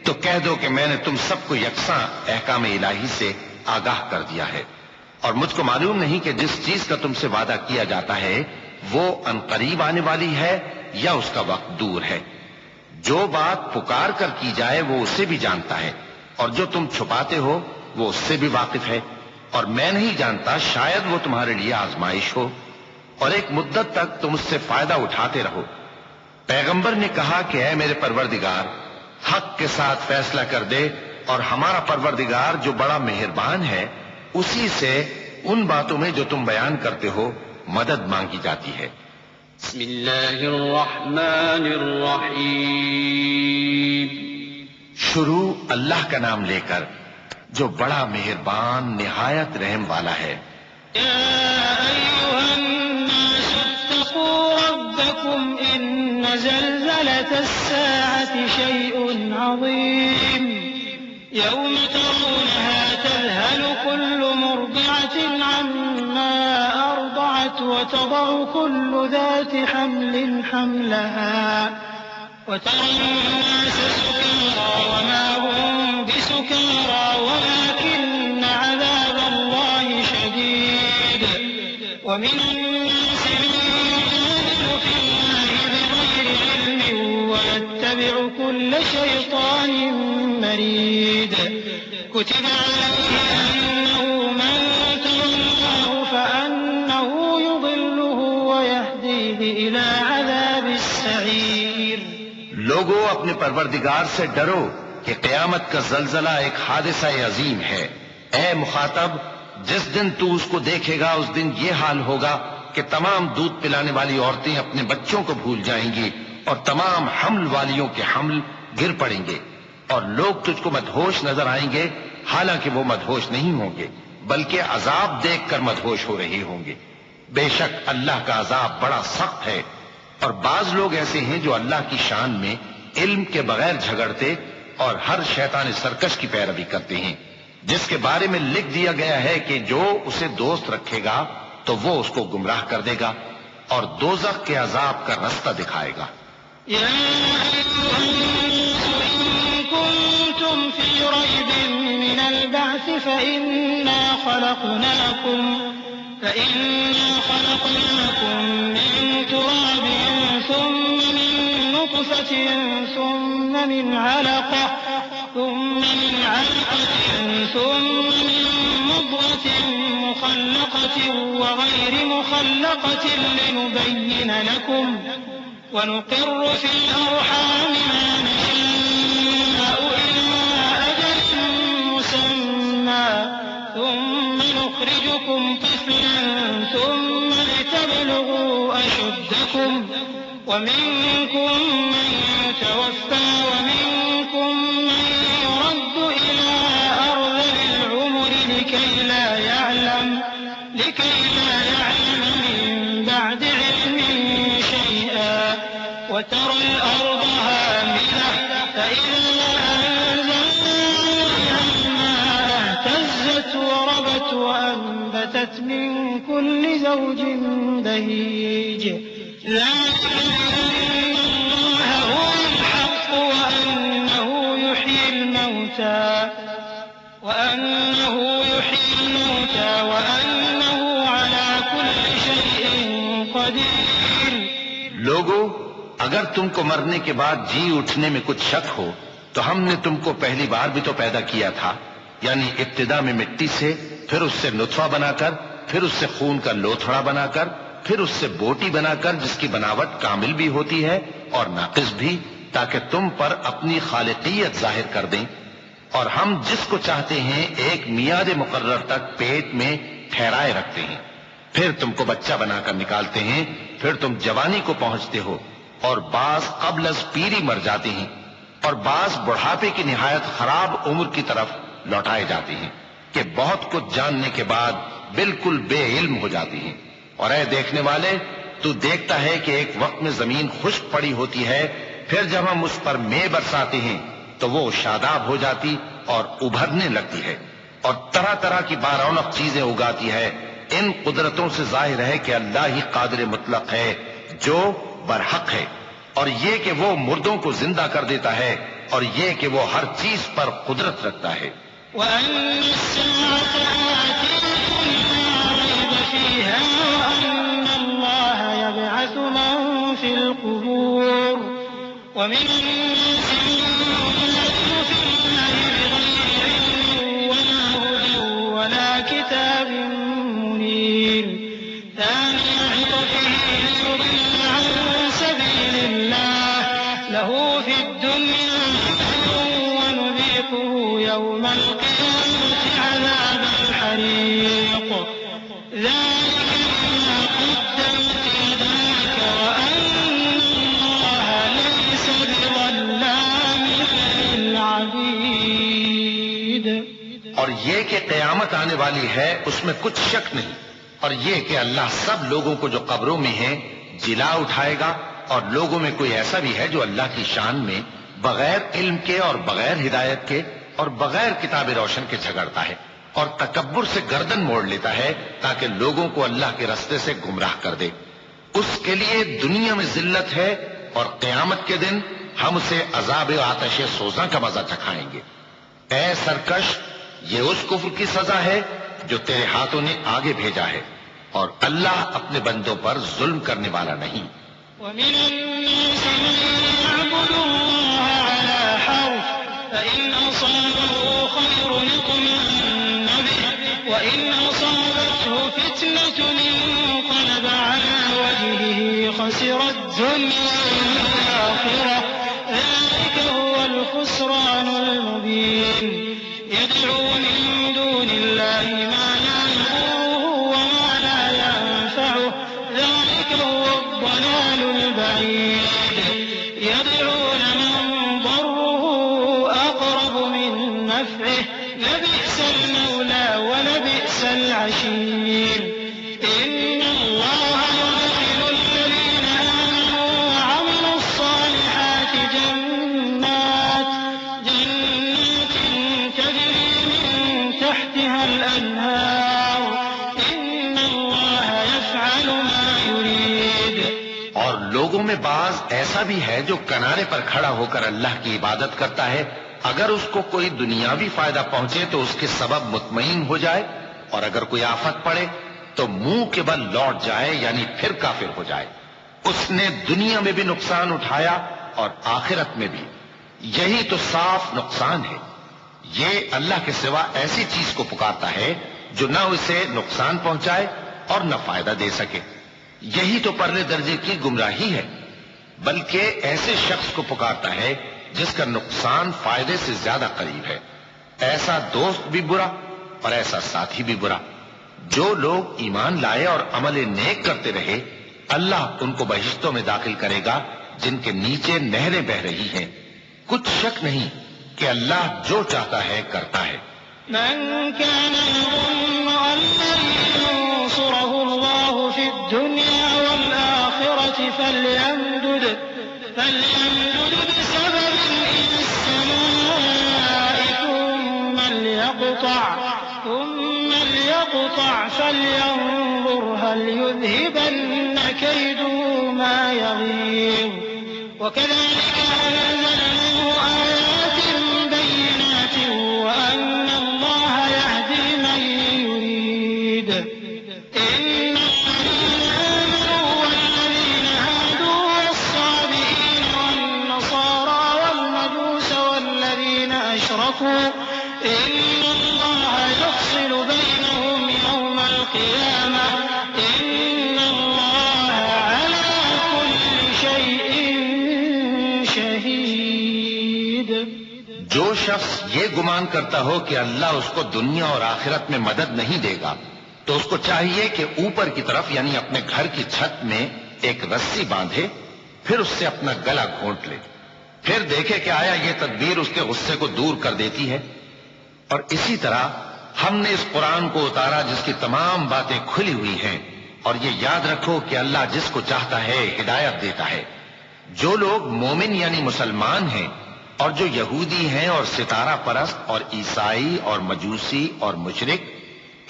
تو کہہ دو کہ میں نے تم سب کو یکساں احکام الہی سے آگاہ کر دیا ہے، اور مجھ کو معلوم نہیں کہ جس چیز کا تم سے وعدہ کیا جاتا ہے وہ عنقریب آنے والی ہے یا اس کا وقت دور ہے۔ جو بات پکار کر کی جائے وہ اسے بھی جانتا ہے، اور جو تم چھپاتے ہو وہ اس سے بھی واقف ہے، اور میں نہیں جانتا شاید وہ تمہارے لیے آزمائش ہو، اور ایک مدت تک تم اس سے فائدہ اٹھاتے رہو۔ پیغمبر نے کہا کہ اے میرے پروردگار، حق کے ساتھ فیصلہ کر دے، اور ہمارا پروردگار جو بڑا مہربان ہے اسی سے ان باتوں میں جو تم بیان کرتے ہو مدد مانگی جاتی ہے۔ بسم اللہ الرحمن الرحیم۔ شروع اللہ کا نام لے کر جو بڑا مہربان نہایت رحم والا ہے۔ یا ایھا الناس اتقوا ربکم ان زلزلۃ الساعة شیء عظیم يوم ترونها تذهل كل مرضعة عما أرضعت وتضع كل ذات حمل حملها وترى الناس سكارى وما هم بسكارى ولكن عذاب الله شديد ومن الناس من يجادل في الله بغير علم ويتبع كل شيطان مريد كتب عليه أنه من تولاه فأنه يضله ويهديه إلى عذاب السعير۔ لوگو اپنے پروردگار سے ڈرو کہ قیامت کا زلزلہ ایک حادثہ عظیم ہے۔ اے مخاطب، جس دن تو اس کو دیکھے گا اس دن یہ حال ہوگا کہ تمام دودھ پلانے والی عورتیں اپنے بچوں کو بھول جائیں گی، اور تمام حمل والیوں کے حمل گر پڑیں گے، اور لوگ تجھ کو مدہوش نظر آئیں گے، حالانکہ وہ مدہوش نہیں ہوں گے بلکہ عذاب دیکھ کر مدہوش ہو رہے ہوں گے۔ بے شک اللہ کا عذاب بڑا سخت ہے، اور بعض لوگ ایسے ہیں جو اللہ کی شان میں علم کے بغیر جھگڑتے اور ہر شیطان سرکش کی پیروی کرتے ہیں، جس کے بارے میں لکھ دیا گیا ہے کہ جو اسے دوست رکھے گا تو وہ اس کو گمراہ کر دے گا اور دوزخ کے عذاب کا رستہ دکھائے گا۔ يا أيها الناس إن كنتم في ريب من البعث فإنا خلقناكم من تراب ثم من نطفة ثم من علقة ثم من مضغة مخلقة وغير مخلقة لنبين لكم ونقر في الأرحام ما نشاء إلى أجل مسمى ثم نخرجكم طفلا ثم لتبلغوا أشدكم ومنكم من يتوفى ومنكم من يرد إلى أرذل العمر لكي لا يعلم من بعد علم شيئا وترى الأرض هامدة فإذا أنزلنا عليها اهتزت وربت وأنبتت من كل زوج بهيج ذلك بأن الله هو الحق وأنه يحيي الموتى وأنه على كل شيء قدير. لوگو، اگر تم کو مرنے کے بعد جی اٹھنے میں کچھ شک ہو تو ہم نے تم کو پہلی بار بھی تو پیدا کیا تھا، یعنی ابتدا میں مٹی سے، پھر اس سے نطفہ بنا کر، پھر اس سے خون کا لوتھڑا بنا کر، پھر اس سے بوٹی بنا کر جس کی بناوٹ کامل بھی ہوتی ہے اور ناقص بھی، تاکہ تم پر اپنی خالقیت ظاہر کر دیں. اور ہم جس کو چاہتے ہیں ایک میعاد مقرر تک پیٹ میں ٹھہرائے رکھتے ہیں، پھر تم کو بچہ بنا کر نکالتے ہیں، پھر تم جوانی کو پہنچتے ہو، اور بعض قبل از پیری مر جاتے ہیں، اور بعض بڑھاپے کی نہایت خراب عمر کی طرف لوٹائے جاتے ہیں کہ بہت کچھ جاننے کے بعد بالکل بے علم ہو جاتے ہیں. اور اے دیکھنے والے، تو دیکھتا ہے کہ ایک وقت میں زمین خشک پڑی ہوتی ہے، پھر جب ہم اس پر مے برساتے ہیں تو وہ شاداب ہو جاتی اور ابھرنے لگتی ہے اور طرح طرح کی بارونق چیزیں اگاتی ہے. ان قدرتوں سے ظاہر ہے کہ اللہ ہی قادر مطلق ہے جو برحق ہے، اور یہ کہ وہ مردوں کو زندہ کر دیتا ہے، اور یہ کہ وہ ہر چیز پر قدرت رکھتا ہے. وأن الساعة آتية لا ريب فيها وأن الله يبعث من في القبور ومن الناس من يجادل في الله بغير علم ولا هدى ولا كتاب منير ثاني عطفه ليضل عن سبيل الله له في الدنيا ونذيقه يوم القيامة عذاب الحريق ذلك بما قدمت يداك وأن الله ليس بظلام للعبيد. اور یہ کہ قیامت آنے والی ہے اس میں کچھ شک نہیں، اور یہ کہ اللہ سب لوگوں کو جو قبروں میں ہیں جلا اٹھائے گا، اور لوگوں میں کوئی ایسا بھی ہے جو اللہ کی شان میں بغیر علم کے اور بغیر ہدایت کے اور بغیر کتاب روشن کے جھگڑتا ہے اور تکبر سے گردن موڑ لیتا ہے تاکہ لوگوں کو اللہ کے رستے سے گمراہ کر دے. اس کے لیے دنیا میں ذلت ہے اور قیامت کے دن ہم اسے عذاب آتش سوزاں کا مزہ چکھائیں گے. اے سرکش، یہ اس کفر کی سزا ہے جو تیرے ہاتھوں نے آگے بھیجا ہے، اور اللہ اپنے بندوں پر ظلم کرنے والا نہیں. ومن الناس من يعبد الله على حرف فإن أصابه خير اطمأن به وإن أصابته فتنة انقلب على وجهه خسر الدنيا والآخرة ذلك هو الخسران المبين. يدعو من دون الله ما لا يضره وما لا ينفعه ذلك هو الضلال البعيد. يدعون من ضره أقرب من نفعه لبئس المولى ولبئس العشير. إن الله يدخل الذين آمنوا وعملوا الصالحات جنات تجري من تحتها الأنهار إن الله يفعل ما يريد. اور لوگ لوگوں میں بعض ایسا بھی ہے جو کنارے پر کھڑا ہو کر اللہ کی عبادت کرتا ہے، اگر اس کو کوئی دنیاوی فائدہ پہنچے تو اس کے سبب مطمئن ہو جائے، اور اگر کوئی آفت پڑے تو منہ کے بل لوٹ جائے، یعنی پھر کافر ہو جائے۔ اس نے دنیا میں بھی نقصان اٹھایا اور آخرت میں بھی، یہی تو صاف نقصان ہے۔ یہ اللہ کے سوا ایسی چیز کو پکارتا ہے جو نہ اسے نقصان پہنچائے اور نہ فائدہ دے سکے، یہی تو پرلے درجے کی گمراہی ہے۔ بلکہ ایسے شخص کو پکارتا ہے جس کا نقصان فائدے سے زیادہ قریب ہے، ایسا دوست بھی برا اور ایسا ساتھی بھی برا۔ جو لوگ ایمان لائے اور عمل نیک کرتے رہے، اللہ ان کو بہشتوں میں داخل کرے گا جن کے نیچے نہریں بہ رہی ہیں۔ کچھ شک نہیں کہ اللہ جو چاہتا ہے کرتا ہے۔ من كان يظن أن لن ينصره الله في الدنيا والآخرة فليمدد بسبب إلى السماء ثم ليقطع فلينظر هل يذهبن كيده ما يغيظ وكذلك أنزلناه آيات بينات وأن الله يهدي من يريد إن الذين آمنوا والذين هادوا والصابئين والنصارى والمجوس والذين أشركوا إن الله يفصل بينهم يوم القيامة إن الله على كل شيء شهيد۔ جو شخص یہ گمان کرتا ہو کہ اللہ اس کو دنیا اور آخرت میں مدد نہیں دے گا تو اس کو چاہیے کہ اوپر کی طرف یعنی اپنے گھر کی چھت میں ایک رسی باندھے، پھر اس سے اپنا گلا گھونٹ لے، پھر دیکھے کہ آیا یہ تدبیر اس کے غصے کو دور کر دیتی ہے۔ اور اسی طرح ہم نے اس قرآن کو اتارا جس کی تمام باتیں کھلی ہوئی ہیں، اور یہ یاد رکھو کہ اللہ جس کو چاہتا ہے ہدایت دیتا ہے۔ جو لوگ مومن یعنی مسلمان ہیں اور جو یہودی ہیں اور ستارہ پرست اور عیسائی اور مجوسی اور مشرک،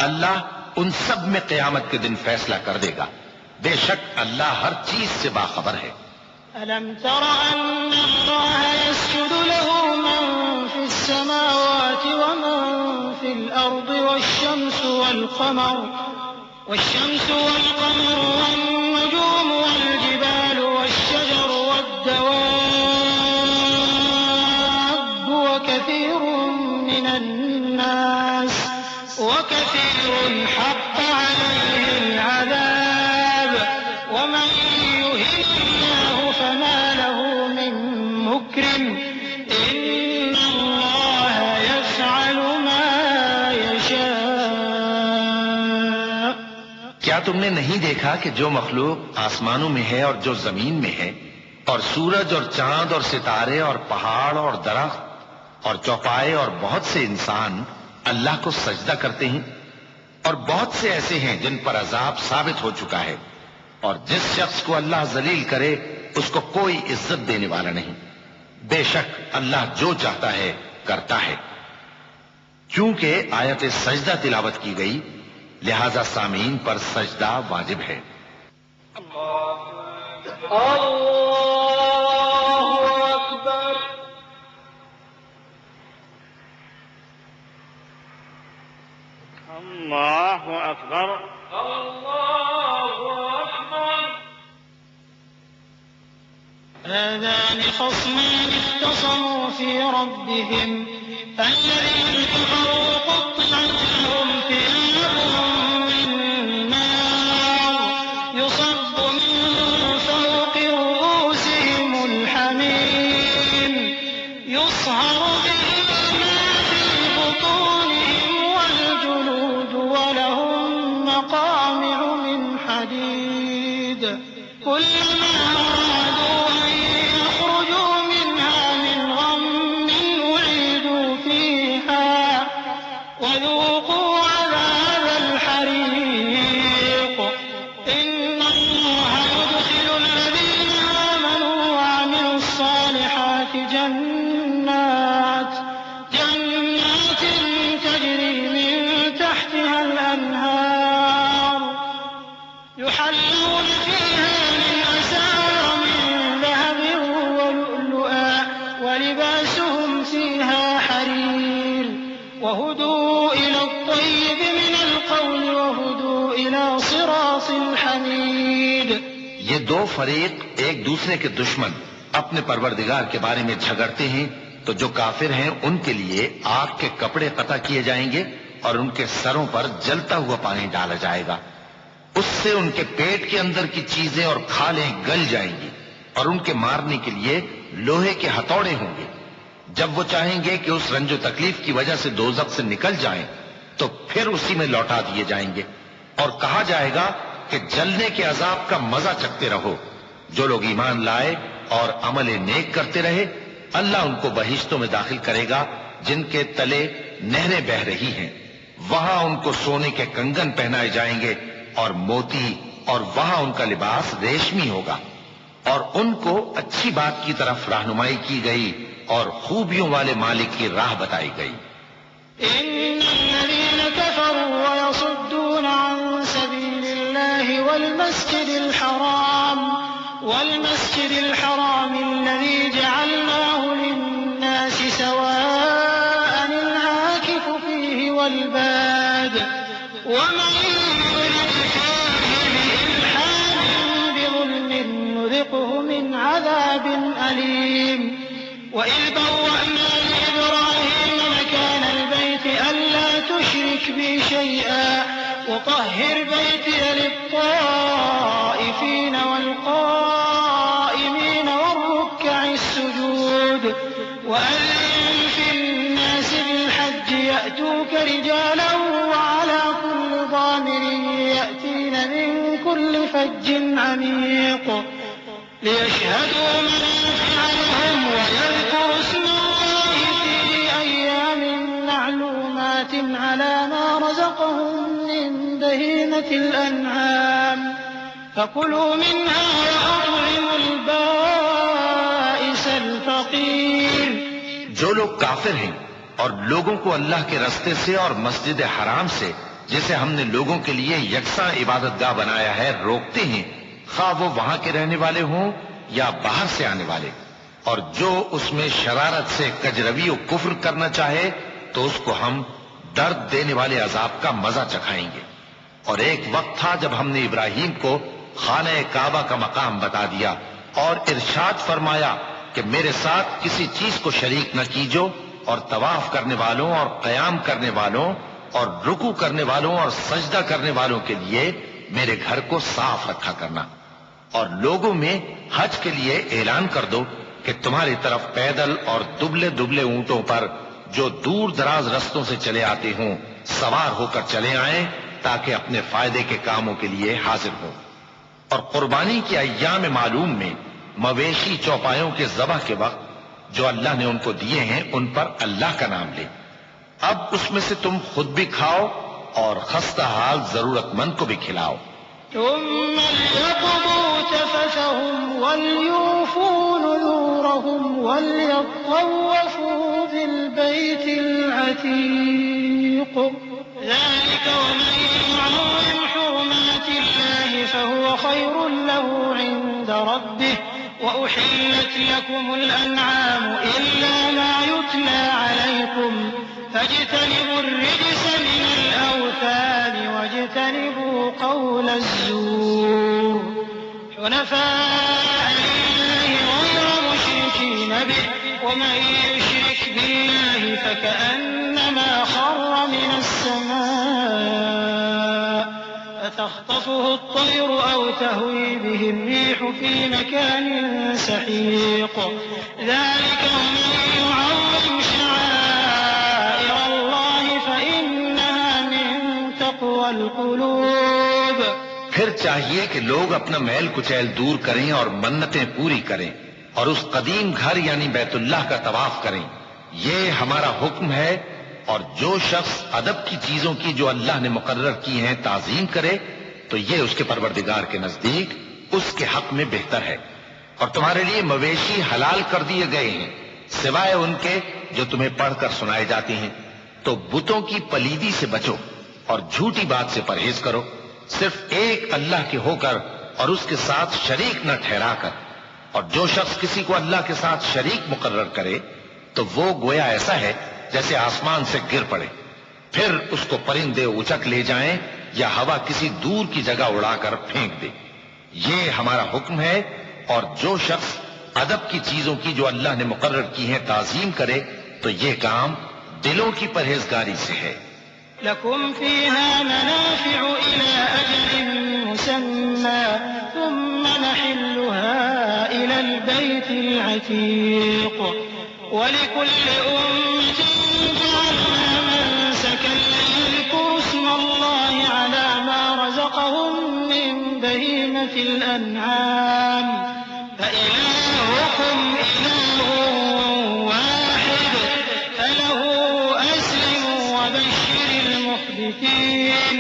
اللہ ان سب میں قیامت کے دن فیصلہ کر دے گا۔ بے شک اللہ ہر چیز سے باخبر ہے۔ ألم تر أن الله يسجد له من في السماوات ومن في الأرض والشمس والقمر والنجوم والجبال والشجر والدواب وكثير حق عليه العذاب ومن يهن الله فما له من مكرم إن الله يفعل ما يشاء۔ کیا تم نے نہیں دیکھا کہ جو مخلوق آسمانوں میں ہے اور جو زمین میں ہے، اور سورج اور چاند اور ستارے اور پہاڑ اور درخت اور چوپائے اور بہت سے انسان اللہ کو سجدہ کرتے ہیں، اور بہت سے ایسے ہیں جن پر عذاب ثابت ہو چکا ہے، اور جس شخص کو اللہ ذلیل کرے اس کو کوئی عزت دینے والا نہیں۔ بے شک اللہ جو چاہتا ہے کرتا ہے۔ چونکہ آیت سجدہ تلاوت کی گئی لہذا سامعین پر سجدہ واجب ہے۔ الله أكبر الله أكبر۔ هذان خصمان اختصموا في ربهم الذين كفروا قطعت لهم ثياب من نار يصب من فوق رؤوسهم الحميم يصهر به ما في بطونهم والجلود ولهم مقامع من حديد كلما أرادوا أن يخرجوا منها من غم أعيدوا فيها وذوقوا عذاب الحريق إن الله يدخل الذين آمنوا وعملوا الصالحات جنات تجري من تحتها الأنهار يحلون فيها من أساور یہ دو فریق ایک دوسرے کے دشمن اپنے پروردگار کے بارے میں جھگڑتے ہیں تو جو کافر ہیں ان کے لیے آگ کے کپڑے قطع کیے جائیں گے اور ان کے سروں پر جلتا ہوا پانی ڈالا جائے گا. اس سے ان کے پیٹ کے اندر کی چیزیں اور کھالیں گل جائیں گی اور ان کے مارنے کے لیے لوہے کے ہتھوڑے ہوں گے. جب وہ چاہیں گے کہ اس رنج و تکلیف کی وجہ سے دوزخ سے نکل جائیں تو پھر اسی میں لوٹا دیے جائیں گے اور کہا جائے گا کہ جلنے کے عذاب کا مزہ چکھتے رہو. جو لوگ ایمان لائے اور عمل نیک کرتے رہے اللہ ان کو بہشتوں میں داخل کرے گا جن کے تلے نہریں بہ رہی ہیں. وہاں ان کو سونے کے کنگن پہنائے جائیں گے اور موتی، اور وہاں ان کا لباس ریشمی ہوگا. اور ان کو اچھی بات کی طرف رہنمائی کی گئی اور خوبیوں والے مالک کی راہ بتائی گئی. إن الذين كفروا ويصدون عن سبيل الله والمسجد الحرام الذي جعلناه للناس سواء العاكف فيه والباد ومن يرد فيه بإلحاد بظلم نذقه من عذاب أليم. وإذ بوأنا لإبراهيم مكان البيت ألا تشرك بي شيئا وطهر بيتي للطائفين والقائمين والركع السجود وأذن في الناس بالحج يأتوك رجالا وعلى كل ضامر يأتين من كل فج عميق ليشهدوا منافع لهم ويذكروا اسم الله في أيام معلومات على ما رزقهم من بهيمة الأنعام فكلوا منها وأطعموا البائس الفقير. جو لوگ کافر ہیں اور لوگوں کو اللہ کے رستے سے اور مسجد حرام سے جسے ہم نے لوگوں کے لیے یکساں عبادت گاہ بنایا ہے روکتے ہیں، خواہ وہ وہاں کے رہنے والے ہوں یا باہر سے آنے والے، اور جو اس میں شرارت سے کجروی و کفر کرنا چاہے تو اس کو ہم درد دینے والے عذاب کا مزہ چکھائیں گے. اور ایک وقت تھا جب ہم نے ابراہیم کو خانہ کعبہ کا مقام بتا دیا اور ارشاد فرمایا کہ میرے ساتھ کسی چیز کو شریک نہ کیجو، اور طواف کرنے والوں اور قیام کرنے والوں اور رکوع کرنے والوں اور سجدہ کرنے والوں کے لیے میرے گھر کو صاف رکھا کرنا. اور لوگوں میں حج کے لیے اعلان کر دو کہ تمہاری طرف پیدل اور دبلے دبلے اونٹوں پر جو دور دراز رستوں سے چلے آتے ہوں سوار ہو کر چلے آئیں تاکہ اپنے فائدے کے کاموں کے لیے حاضر ہوں. اور قربانی کے ایام معلوم میں مویشی چوپایوں کے ذبح کے وقت جو اللہ نے ان کو دیے ہیں ان پر اللہ کا نام لے. اب اس میں سے تم خود بھی کھاؤ اور خستہ حال ضرورت مند کو بھی کھلاؤ. ثم ليقضوا تفثهم وليوفوا نذورهم وليطوفوا بالبيت العتيق ذلك ومن يعظم حرمات الله فهو خير له عند ربه وأحلت لكم الأنعام إلا ما يتلى عليكم فاجتنبوا الرجس من الأوثان واجتنبوا قول الزور حنفاء لله غير مشركين به ومن يشرك بالله فكأنما خر من السماء فتخطفه الطير أو تهوي به الريح في مكان سحيق ذلك ومن يعظم شعائر الله فإنها من تقوى القلوب. پھر چاہیے کہ لوگ اپنا میل کچیل دور کریں اور منتیں پوری کریں اور اس قدیم گھر یعنی بیت اللہ کا طواف کریں. یہ ہمارا حکم ہے. اور جو شخص ادب کی چیزوں کی جو اللہ نے مقرر کی ہیں تعظیم کرے تو یہ اس کے پروردگار کے نزدیک اس کے حق میں بہتر ہے. اور تمہارے لیے مویشی حلال کر دیے گئے ہیں سوائے ان کے جو تمہیں پڑھ کر سنائے جاتے ہیں. تو بتوں کی پلیدی سے بچو اور جھوٹی بات سے پرہیز کرو، صرف ایک اللہ کے ہو کر اور اس کے ساتھ شریک نہ ٹھہرا کر. اور جو شخص کسی کو اللہ کے ساتھ شریک مقرر کرے تو وہ گویا ایسا ہے جیسے آسمان سے گر پڑے، پھر اس کو پرندے اچک لے جائیں یا ہوا کسی دور کی جگہ اڑا کر پھینک دے. یہ ہمارا حکم ہے، اور جو شخص ادب کی چیزوں کی جو اللہ نے مقرر کی ہیں تعظیم کرے تو یہ کام دلوں کی پرہیزگاری سے ہے۔ لكم فيها منافع إلى أجل مسمى ثم نحلها إلى البيت العتيق ولكل أمة جعلنا منسكا ليذكروا اسم الله على ما رزقهم من بهيمة الأنعام فإلهكم إله واحد فله أسلموا وبشر المخبتين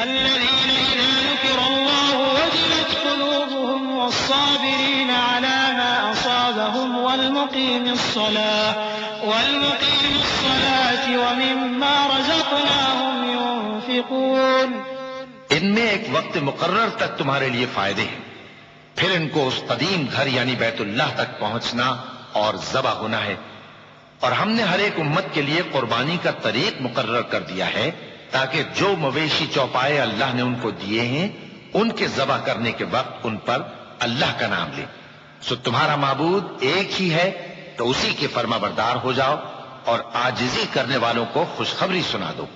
الذين إذا ذكر الله وجلت قلوبهم والصابرين على ما أصابهم والمقيم الصلاة ومما رزقناهم ينفقون۔ ان میں ایک وقت مقرر تک تمہارے لیے فائدے ہیں، پھر ان کو اس قدیم گھر یعنی بیت اللہ تک پہنچنا اور ذبح ہونا ہے، اور ہم نے ہر ایک امت کے لیے قربانی کا طریق مقرر کر دیا ہے تاکہ جو مویشی چوپائے اللہ نے ان کو دیے ہیں ان کے ذبح کرنے کے وقت ان پر اللہ کا نام لیں۔ سو تمہارا معبود ایک ہی ہے تو اسی کے فرما بردار ہو جاؤ اور عاجزی کرنے والوں کو خوشخبری سنا دو۔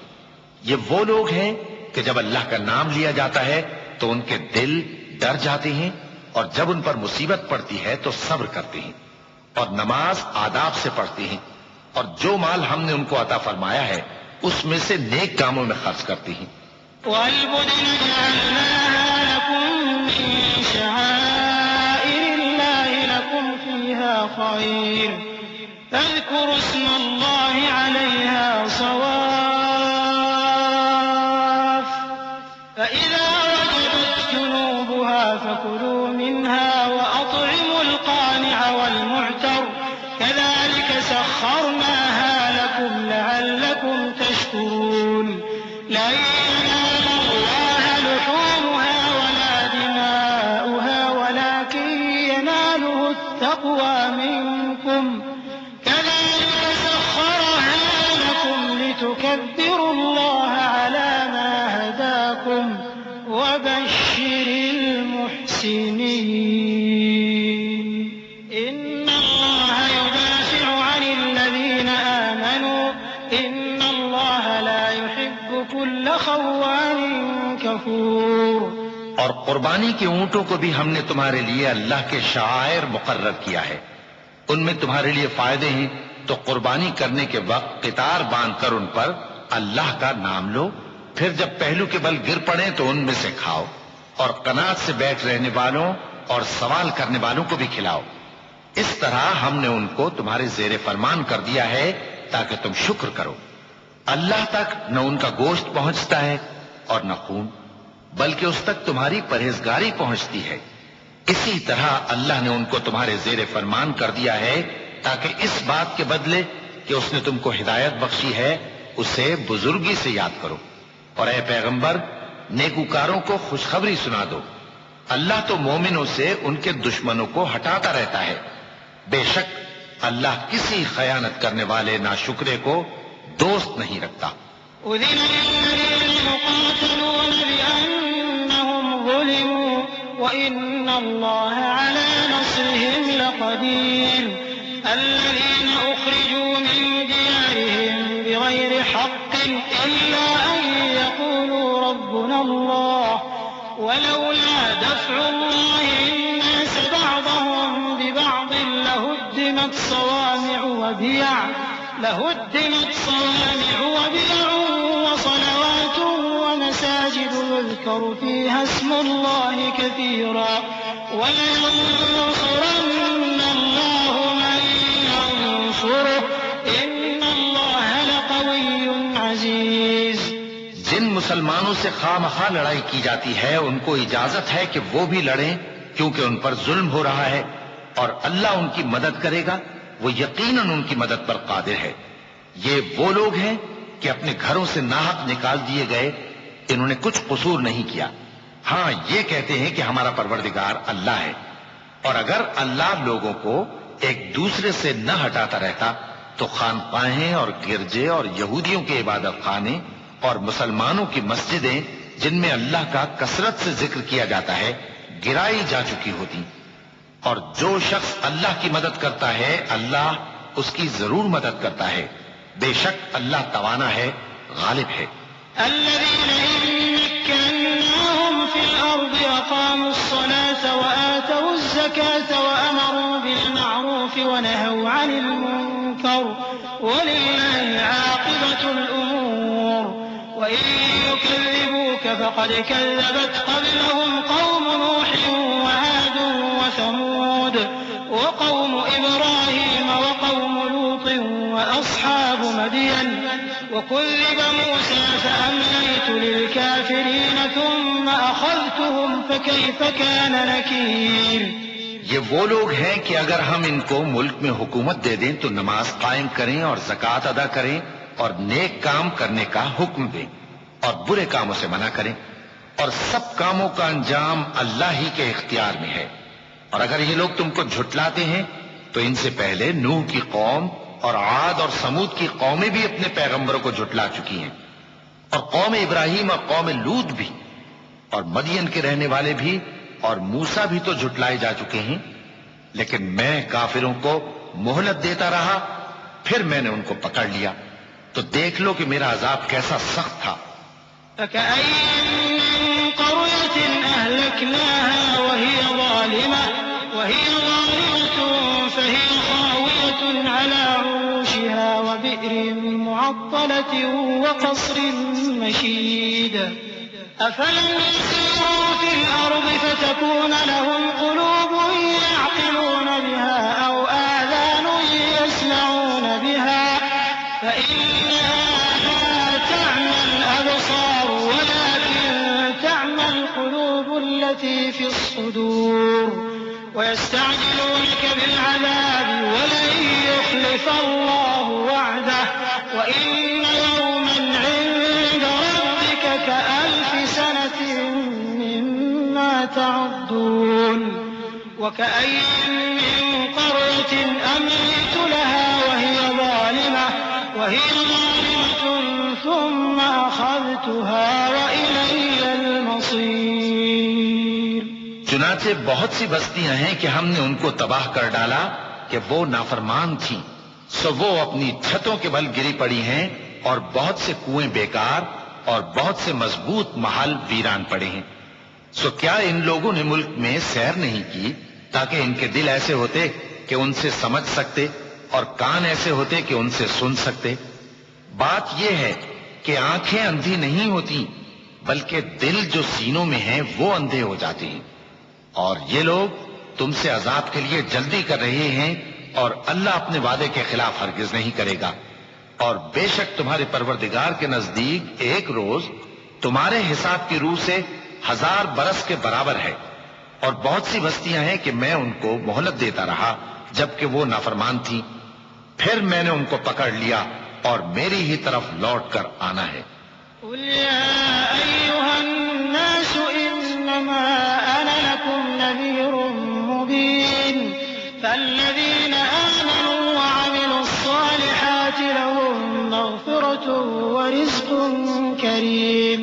یہ وہ لوگ ہیں کہ جب اللہ کا نام لیا جاتا ہے تو ان کے دل ڈر جاتے ہیں، اور جب ان پر مصیبت پڑتی ہے تو صبر کرتے ہیں اور نماز آداب سے پڑھتے ہیں، اور جو مال ہم نے ان کو عطا فرمایا ہے اس میں سے نیک کاموں میں خرچ کرتے ہیں۔ وَالْبُدْنَ جَعَلْنَاهَا لَكُم مِّن شَعَائِرِ اللَّهِ لَكُمْ فِيهَا خَيْرٌ فَاذْكُرُوا اسْمَ اللَّهِ عَلَيْهَا صَوَافَّ فَإِذَا وَجَبَتْ جُنُوبُهَا فَكُلُوا مِنْهَا وَأَطْعِمُوا الْقَانِعَ وَالْمُعْتَرَّ كَذَلِكَ سَخَّرْنَاهَا لَكُمْ لَعَلَّكُمْ تَشْكُرُونَ۔ لَن يَنَالَ اللَّهَ لُحُومُهَا وَلَا دِمَاؤُهَا وَلَكِن يَنَالُهُ التَّقْوَىٰ مِنكُمْ كَذَلِكَ سَخَّرَهَا لَكُمْ لِتُكَبِّرُوا اللَّهَ عَلَىٰ مَا هَدَاكُمْ وَبَشِّرِ الْمُحْسِنِينَ۔ إِنَّ اللَّهَ يُدَافِعُ عَنِ الَّذِينَ آمَنُوا إِنَّ اللَّهَ لَا يُحِبُّ كُلَّ خَوَّانٍ كَفُورٍ۔ اور قربانی کے اونٹوں کو بھی ہم نے تمہارے لیے اللہ کے شعائر مقرر کیا ہے، ان میں تمہارے لیے فائدے ہیں، تو قربانی کرنے کے وقت قطار باندھ کر ان پر اللہ کا نام لو، پھر جب پہلو کے بل گر پڑے تو ان میں سے کھاؤ، اور قناعت سے بیٹھ رہنے والوں اور سوال کرنے والوں کو بھی کھلاؤ۔ اس طرح ہم نے ان کو تمہارے زیر فرمان کر دیا ہے تاکہ تم شکر کرو۔ اللہ تک نہ ان کا گوشت پہنچتا ہے اور نہ خون، بلکہ اس تک تمہاری پرہیزگاری پہنچتی ہے۔ اسی طرح اللہ نے ان کو تمہارے زیر فرمان کر دیا ہے تاکہ اس بات کے بدلے کہ اس نے تم کو ہدایت بخشی ہے اسے بزرگی سے یاد کرو، اور اے پیغمبر نیکوکاروں کو خوشخبری سنا دو۔ اللہ تو مومنوں سے ان کے دشمنوں کو ہٹاتا رہتا ہے، بے شک اللہ کسی خیانت کرنے والے ناشکرے کو دوست نہیں رکھتا۔ أذن للذين يقاتلون بأنهم ظلموا وإن الله على نصرهم لقدير الذين أخرجوا من ديارهم بغير حق إلا أن يقولوا ربنا الله ولولا دفع الله الناس بعضهم ببعض لهدمت صوامع وبيع وصلوات ومساجد يذكر فيها اسم الله كثيرا ولينصرن الله من ينصره إن الله لقوي عزيز۔ جن مسلمانوں سے خواہ مخواہ لڑائی کی جاتی ہے ان کو اجازت ہے کہ وہ بھی لڑیں، کیونکہ ان پر ظلم ہو رہا ہے، اور اللہ ان کی مدد کرے گا، وہ یقیناً ان کی مدد پر قادر ہے۔ یہ وہ لوگ ہیں کہ اپنے گھروں سے ناحق نکال دیے گئے، انہوں نے کچھ قصور نہیں کیا، ہاں یہ کہتے ہیں کہ ہمارا پروردگار اللہ ہے، اور اگر اللہ لوگوں کو ایک دوسرے سے نہ ہٹاتا رہتا تو خانقاہیں اور گرجے اور یہودیوں کے عبادت خانے اور مسلمانوں کی مسجدیں جن میں اللہ کا کثرت سے ذکر کیا جاتا ہے گرائی جا چکی ہوتی. اور جو شخص اللہ کی مدد کرتا ہے اللہ اس کی ضرور مدد کرتا ہے. بے شک اللہ توانا ہے، غالب ہے. الذين إن مكناهم في الأرض أقاموا الصلاة وآتوا الزكاة وأمروا بالمعروف ونهوا عن المنكر ولله عاقبة الأمور. وإن يكذبوك فقد كذبت قبلهم قوم نوح وعاد وثمود وقوم إبراهيم وقوم لوط وأصحاب مدين وكذب موسى فأمليت للكافرين ثم أخذتهم فكيف كان نكير. یہ وہ لوگ ہیں کہ اگر ہم ان کو ملک میں حکومت دے دیں تو نماز قائم کریں اور زکوٰۃ ادا کریں اور نیک کام کرنے کا حکم دیں اور برے کاموں سے منع کریں، اور سب کاموں کا انجام اللہ ہی کے اختیار میں ہے. اور اگر یہ لوگ تم کو جھٹلاتے ہیں تو ان سے پہلے نوح کی قوم اور عاد اور سمود کی قومیں بھی اپنے پیغمبروں کو جھٹلا چکی ہیں، اور قوم ابراہیم اور قوم لوط بھی، اور مدین کے رہنے والے بھی، اور موسیٰ بھی تو جھٹلائے جا چکے ہیں. لیکن میں کافروں کو مہلت دیتا رہا، پھر میں نے ان کو پکڑ لیا. تو دیکھ لو کہ میرا عذاب کیسا سخت تھا. فكأين من قرية أهلكناها وهي ظالمة فهي خاوية على عروشها وبئر معطلة وقصر مشيد. أفلم يسيروا في الأرض فتكون لهم قلوب يعقلون بها أو آذان يسمعون بها فإنها لا تعمى الأبصار ولكن تعمى القلوب التي في الصدور. ويستعجلونك بالعذاب ولن يخلف الله وعده وإن يوما عند ربك كألف سنة مما تعدون. وكأين من قرية أمليت لها وهي ظالمة ثم أخذتها وإلي المصير. چنانچہ بہت سی بستیاں ہیں کہ ہم نے ان کو تباہ کر ڈالا کہ وہ نافرمان تھیں، سو وہ اپنی چھتوں کے بل گری پڑی ہیں، اور بہت سے کنویں بیکار اور بہت سے مضبوط محل ویران پڑے ہیں. سو کیا ان لوگوں نے ملک میں سیر نہیں کی تاکہ ان کے دل ایسے ہوتے کہ ان سے سمجھ سکتے اور کان ایسے ہوتے کہ ان سے سن سکتے؟ بات یہ ہے کہ آنکھیں اندھی نہیں ہوتی بلکہ دل جو سینوں میں ہیں وہ اندھے ہو جاتے ہیں. اور یہ لوگ تم سے عذاب کے لیے جلدی کر رہے ہیں، اور اللہ اپنے وعدے کے خلاف ہرگز نہیں کرے گا. اور بے شک تمہارے پروردگار کے نزدیک ایک روز تمہارے حساب کی روح سے 1000 برس کے برابر ہے. اور بہت سی بستیاں ہیں کہ میں ان کو مہلت دیتا رہا جبکہ وہ نافرمان تھی، پھر میں نے ان کو پکڑ لیا اور میری ہی طرف لوٹ کر آنا ہے. قل يا أيها الناس إنما أنا لكم نذير مبين فالذين آمنوا وعملوا الصالحات لهم مغفرة ورزق كريم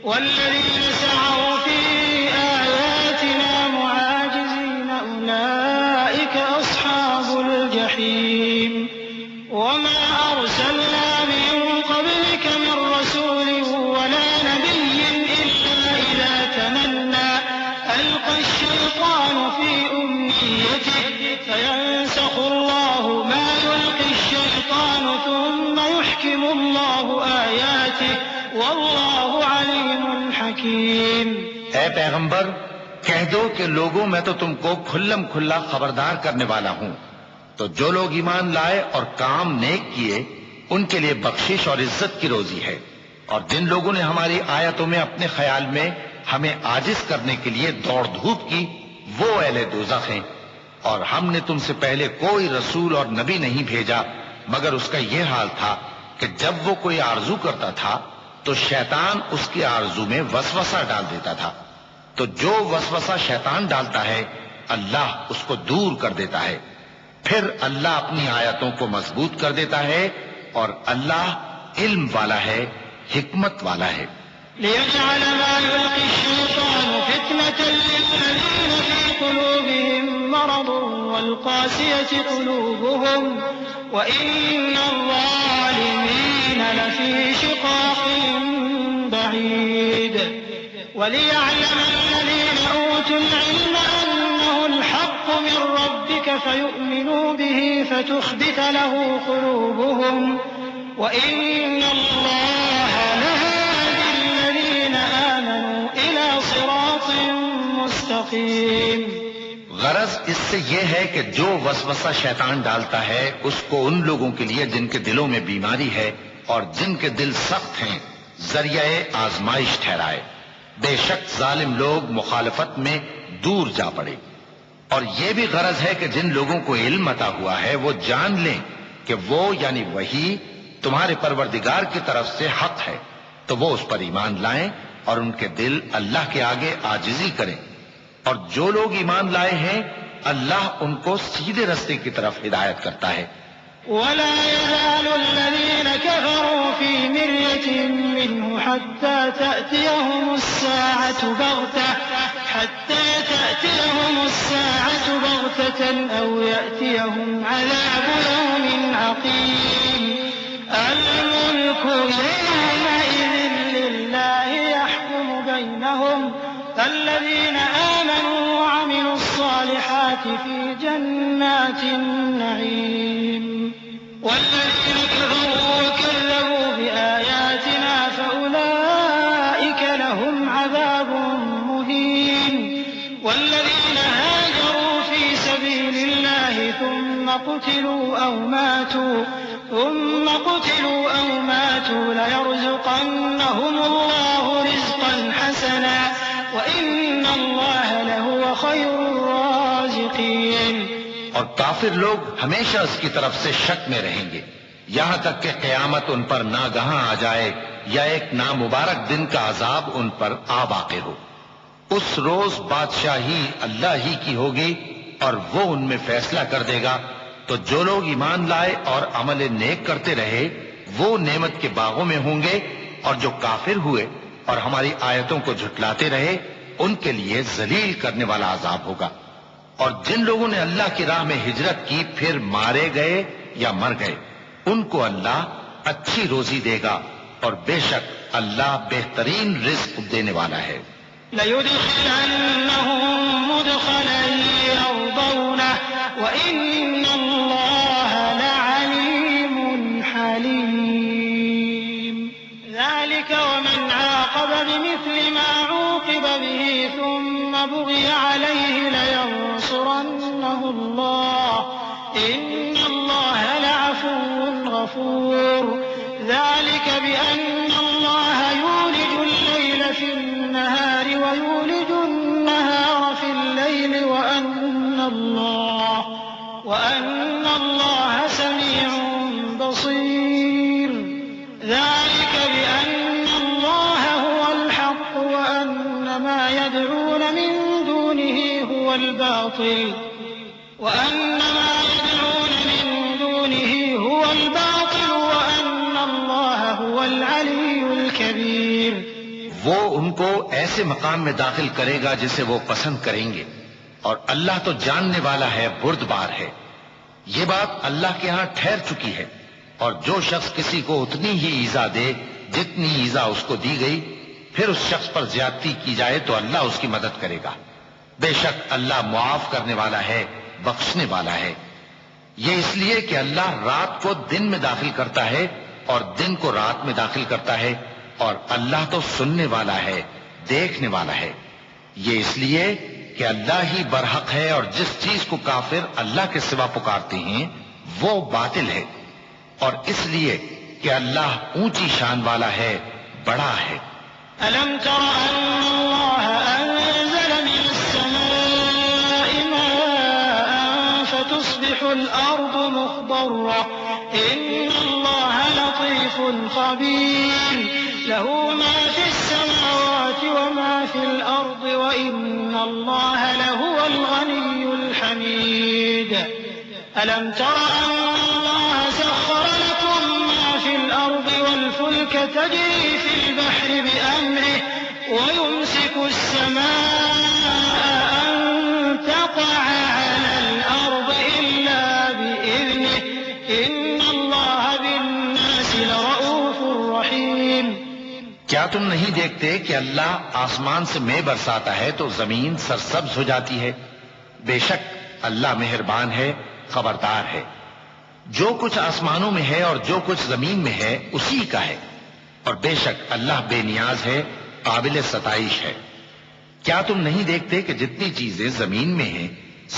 والذين سعوا في آياتنا معاجزين أولئك أصحاب الجحيم. وما أرسلنا من قبلك من رسول ولا نبي إلا إذا تمنى ألقى الشيطان في أمنيته فينسخ الله ما يلقي الشيطان ثم يحكم الله آياته والله عليم حكيم. اے پیغمبر کہہ دو کہ لوگوں میں تو تم کو کھلم کھلا خبردار کرنے والا ہوں، تو جو لوگ ایمان لائے اور کام نیک کیے ان کے لیے بخشش اور عزت کی روزی ہے. اور جن لوگوں نے ہماری آیتوں میں اپنے خیال میں ہمیں عاجز کرنے کے لیے دوڑ دھوپ کی وہ اہل دوزخ ہیں. اور ہم نے تم سے پہلے کوئی رسول اور نبی نہیں بھیجا مگر اس کا یہ حال تھا کہ جب وہ کوئی آرزو کرتا تھا تو شیطان اس کی آرزو میں وسوسہ ڈال دیتا تھا. تو جو وسوسہ شیطان ڈالتا ہے اللہ اس کو دور کر دیتا ہے، پھر اللہ اپنی آیتوں کو مضبوط کر دیتا ہے، اور اللہ علم والا ہے، حکمت والا ہے. ليجعل ما يلقي الشيطان فتنة للذين في قلوبهم مرض والقاسية قلوبهم وإن الظالمين لفي شقاق بعيد وليعلم الذين أوتوا العلم أنه الحق من ربك فيؤمنوا به فتخبت له قلوبهم وإن الله لهادي الذين آمنوا إلى صراط مستقيم. غرض اس سے یہ ہے کہ جو وسوسہ شیطان ڈالتا ہے اس کو ان لوگوں کے لیے جن کے دلوں میں بیماری ہے اور جن کے دل سخت ہیں ذریعہ آزمائش ٹھہرائے. بے شک ظالم لوگ مخالفت میں دور جا پڑے. اور یہ بھی غرض ہے کہ جن لوگوں کو علم عطا ہوا ہے وہ جان لیں کہ وہ یعنی وہی تمہارے پروردگار کی طرف سے حق ہے، تو وہ اس پر ایمان لائیں اور ان کے دل اللہ کے آگے عاجزی کریں. اور جو لوگ ایمان لائے ہیں اللہ ان کو سیدھے رستے کی طرف ہدایت کرتا ہے. ولا يزال الذين كفروا في مرية منه حتى تأتيهم الساعة بغتة أو يأتيهم عذاب يوم عقيم. الملك يومئذ لله يحكم بينهم الذين آمنوا وعملوا الصالحات في جنات النعيم والذين كفروا وكذبوا بآياتنا فأولئك لهم عذاب مهين. والذين هاجروا في سبيل الله ثم قتلوا أو ماتوا ليرزقنهم الله رزقا حسنا وإن الله لهو خير الرازقين. اور کافر لوگ ہمیشہ اس کی طرف سے شک میں رہیں گے یہاں تک کہ قیامت ان پر ناگہاں آ جائے یا ایک نامبارک دن کا عذاب ان پر آ واقع ہو. اس روز بادشاہی اللہ ہی کی ہوگی اور وہ ان میں فیصلہ کر دے گا. تو جو لوگ ایمان لائے اور عمل نیک کرتے رہے وہ نعمت کے باغوں میں ہوں گے، اور جو کافر ہوئے اور ہماری آیتوں کو جھٹلاتے رہے ان کے لیے ذلیل کرنے والا عذاب ہوگا. اور جن لوگوں نے اللہ کی راہ میں ہجرت کی پھر مارے گئے یا مر گئے ان کو اللہ اچھی روزی دے گا، اور بے شک اللہ بہترین رزق دینے والا ہے. لَيُدْخِلَنَّهُم مُّدْخَلًا يَرْضَوْنَهُ وَإِنَّ اللَّهَ لَعَلِيمٌ حَلِيمٌ. ذَلِكَ وَمَنْ عَاقَبَ بِمِثْلِ مَا عُوقِبَ بِهِ ثُمَّ بُغِيَ عَلَيْهِ لَيَنصُرَنَّهُ اللَّهُ إِنَّ اللَّهَ لَعَفُوٌّ غَفُورٌ. ذَلِكَ بِأَنَّ اللَّهَ يُولِجُ اللَّيْلَ فِي النَّهَارِ وَيُولِجُ النَّهَارَ فِي اللَّيْلِ وَأَنَّ اللَّهَ سَمِيعٌ بَصِيرٌ. ذَلِكَ بِأَنَّ اللَّهَ هُوَ الْحَقُّ وَأَنَّ مَا يَدْعُونَ مِن دُونِهِ هُوَ الْبَاطِلُ وَأَنَّ اللَّهَ هُوَ الْعَلِيُّ الْكَبِيرُ. وہ ان کو ایسے مقام میں داخل کرے گا جسے وہ پسند کریں گے، اور اللہ تو جاننے والا ہے، بردبار ہے. یہ بات اللہ کے ہاں ٹھہر چکی ہے، اور جو شخص کسی کو اتنی ہی ایذا دے جتنی ایذا اس کو دی گئی پھر اس شخص پر زیادتی کی جائے تو اللہ اس کی مدد کرے گا. بے شک اللہ معاف کرنے والا ہے، بخشنے والا ہے. یہ اس لیے کہ اللہ رات کو دن میں داخل کرتا ہے اور دن کو رات میں داخل کرتا ہے، اور اللہ تو سننے والا ہے، دیکھنے والا ہے. یہ اس لیے کہ اللہ ہی برحق ہے، اور جس چیز کو کافر اللہ کے سوا پکارتے ہیں وہ باطل ہے، اور اس لیے کہ اللہ اونچی شان والا ہے، بڑا ہے. أَلَمْ تَرَ أَنَّ اللَّهَ أَنزَلَ مِنَ السَّمَاءِ مَاءً فَتُصْبِحُ الْأَرْضُ مُخْضَرَّةً إِنَّ اللَّهَ لَطِيفٌ خَبِيرٌ. لَهُ مَا فِي السَّمَاوَاتِ وَمَا فِي الْأَرْضِ وَإِنَّ اللَّهَ لَهُوَ الْغَنِيُّ الْحَمِيدُ. أَلَمْ تَرَ أَنَّ اللَّهَ سَخَّرَ لَكُم مَّا فِي الْأَرْضِ وَالْفُلْكَ تَجْرِي فِي الْبَحْرِ بِأَمْرِهِ تم نہیں دیکھتے کہ اللہ آسمان سے مے برساتا ہے تو زمین سرسبز ہو جاتی ہے؟ بے شک اللہ مہربان ہے، خبردار ہے۔ جو کچھ آسمانوں میں ہے اور جو کچھ زمین میں ہے اسی کا ہے، اور بے شک اللہ بے نیاز ہے، قابل ستائش ہے۔ کیا تم نہیں دیکھتے کہ جتنی چیزیں زمین میں ہیں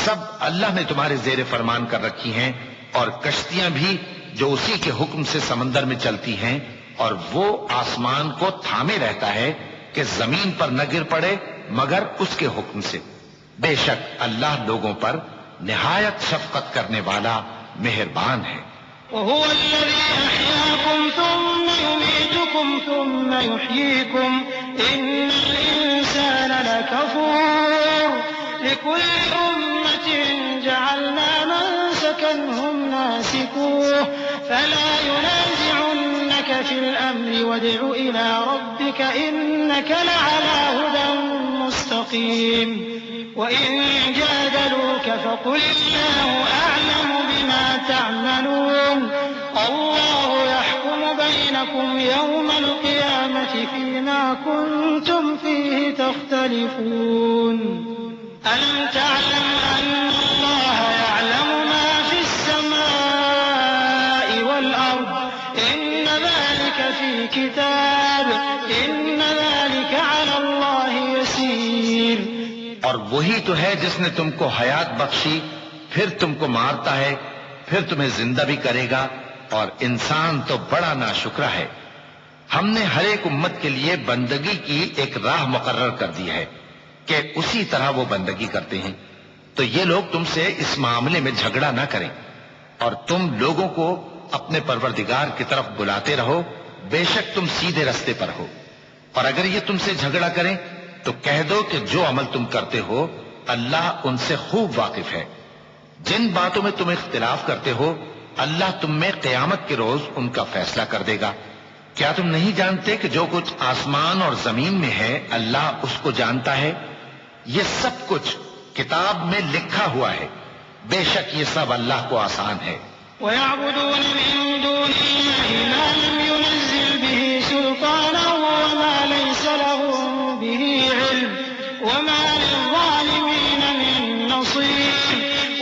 سب اللہ نے تمہارے زیر فرمان کر رکھی ہیں، اور کشتیاں بھی جو اسی کے حکم سے سمندر میں چلتی ہیں، اور وہ آسمان کو تھامے رہتا ہے کہ زمین پر نہ گر پڑے مگر اس کے حکم سے۔ بے شک اللہ لوگوں پر نہایت شفقت کرنے والا مہربان ہے۔ وهو الذي أحياكم ثم يميتكم ثم يحييكم إن الإنسان لكفور لكل أمة جعلنا منسكا هم ناسكوه فلا ينازعنك في الأمر وادع إلى ربك إنك لعلى هدى مستقيم وإن جادلوك فقل الله أعلم بما تعملون الله يحكم بينكم يوم القيامة فيما كنتم فيه تختلفون ألم تعلم أن الله يعلم ما في السماء والأرض إن ذلك في كتاب إن ذلك على الله يسير۔ اور وہی تو ہے جس نے تم کو حیات بخشی، پھر تم کو مارتا ہے، پھر تمہیں زندہ بھی کرے گا، اور انسان تو بڑا ناشکرا ہے۔ ہم نے ہر ایک امت کے لیے بندگی کی ایک راہ مقرر کر دی ہے کہ اسی طرح وہ بندگی کرتے ہیں، تو یہ لوگ تم سے اس معاملے میں جھگڑا نہ کریں، اور تم لوگوں کو اپنے پروردگار کی طرف بلاتے رہو، بے شک تم سیدھے رستے پر ہو۔ اور اگر یہ تم سے جھگڑا کریں تو کہہ دو کہ جو عمل تم کرتے ہو اللہ ان سے خوب واقف ہے۔ جن باتوں میں تم اختلاف کرتے ہو اللہ تم میں قیامت کے روز ان کا فیصلہ کر دے گا۔ کیا تم نہیں جانتے کہ جو کچھ آسمان اور زمین میں ہے اللہ اس کو جانتا ہے؟ یہ سب کچھ کتاب میں لکھا ہوا ہے، بے شک یہ سب اللہ کو آسان ہے۔ وَيَعْبُدُونَ مِن دُونِ اللَّهِ مَا لَمْ يُنَزِّلْ بِهِ سُلْطَانًا وَمَا لَيْسَ لَهُم بِهِ عِلْمٌ وَمَا لِلظَّالِمِينَ مِن نَّصِيرٍ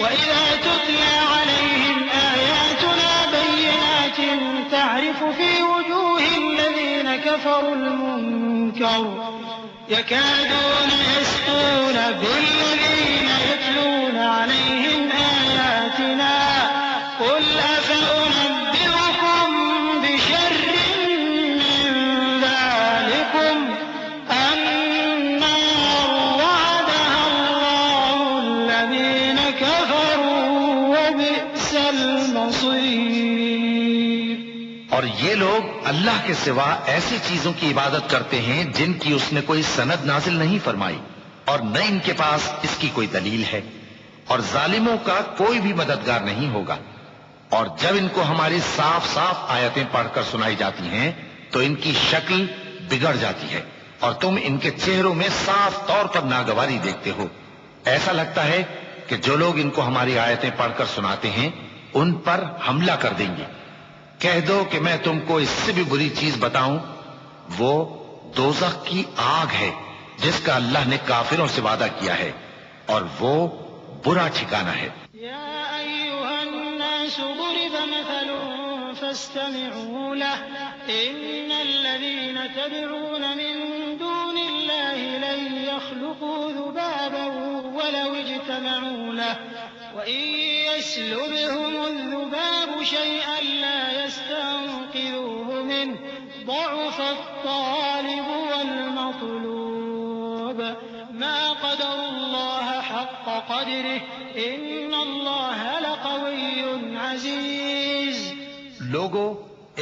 وَإِذَا تُتْلَىٰ عَلَيْهِمْ آيَاتُنَا بَيِّنَاتٍ تَعْرِفُ فِي وُجُوهِ الَّذِينَ كَفَرُوا الْمُنكَرَ يَكَادُونَ يَسْطُونَ بِالَّذِينَ يَتْلُونَ عَلَيْهِمْ آيَاتِنَا قُلْ أَفَأُنَبِّئُكُم بِشَرٍّ مِّن ذَٰلِكُمْ النَّارُ وَعَدَهَا اللَّهُ الَّذِينَ كَفَرُوا وَبِئْسَ الْمَصِيرُ۔ اور یہ لوگ اللہ کے سوا ایسی چیزوں کی عبادت کرتے ہیں جن کی اس نے کوئی سند نازل نہیں فرمائی، اور نہ ان کے پاس اس کی کوئی دلیل ہے، اور ظالموں کا کوئی بھی مددگار نہیں ہوگا۔ اور جب ان کو ہماری صاف صاف آیتیں پڑھ کر سنائی جاتی ہیں تو ان کی شکل بگڑ جاتی ہے، اور تم ان کے چہروں میں صاف طور پر ناگواری دیکھتے ہو۔ ایسا لگتا ہے کہ جو لوگ ان کو ہماری آیتیں پڑھ کر سناتے ہیں ان پر حملہ کر دیں گے۔ کہہ دو کہ میں تم کو اس سے بھی بری چیز بتاؤں، وہ دوزخ کی آگ ہے جس کا اللہ نے کافروں سے وعدہ کیا ہے، اور وہ برا ٹھکانہ ہے۔ يا أيها الناس ضرب مثل فاستمعوا له إن الذين تدعون من دون الله لن يخلقوا ذبابا ولو اجتمعوا له وإن يسلبهم الذباب شيئا لا يستنقذوه منه ضعف الطالب والمطلوب ما قدر الله حق قدره إن الله لقوي عزيز۔ لوگو،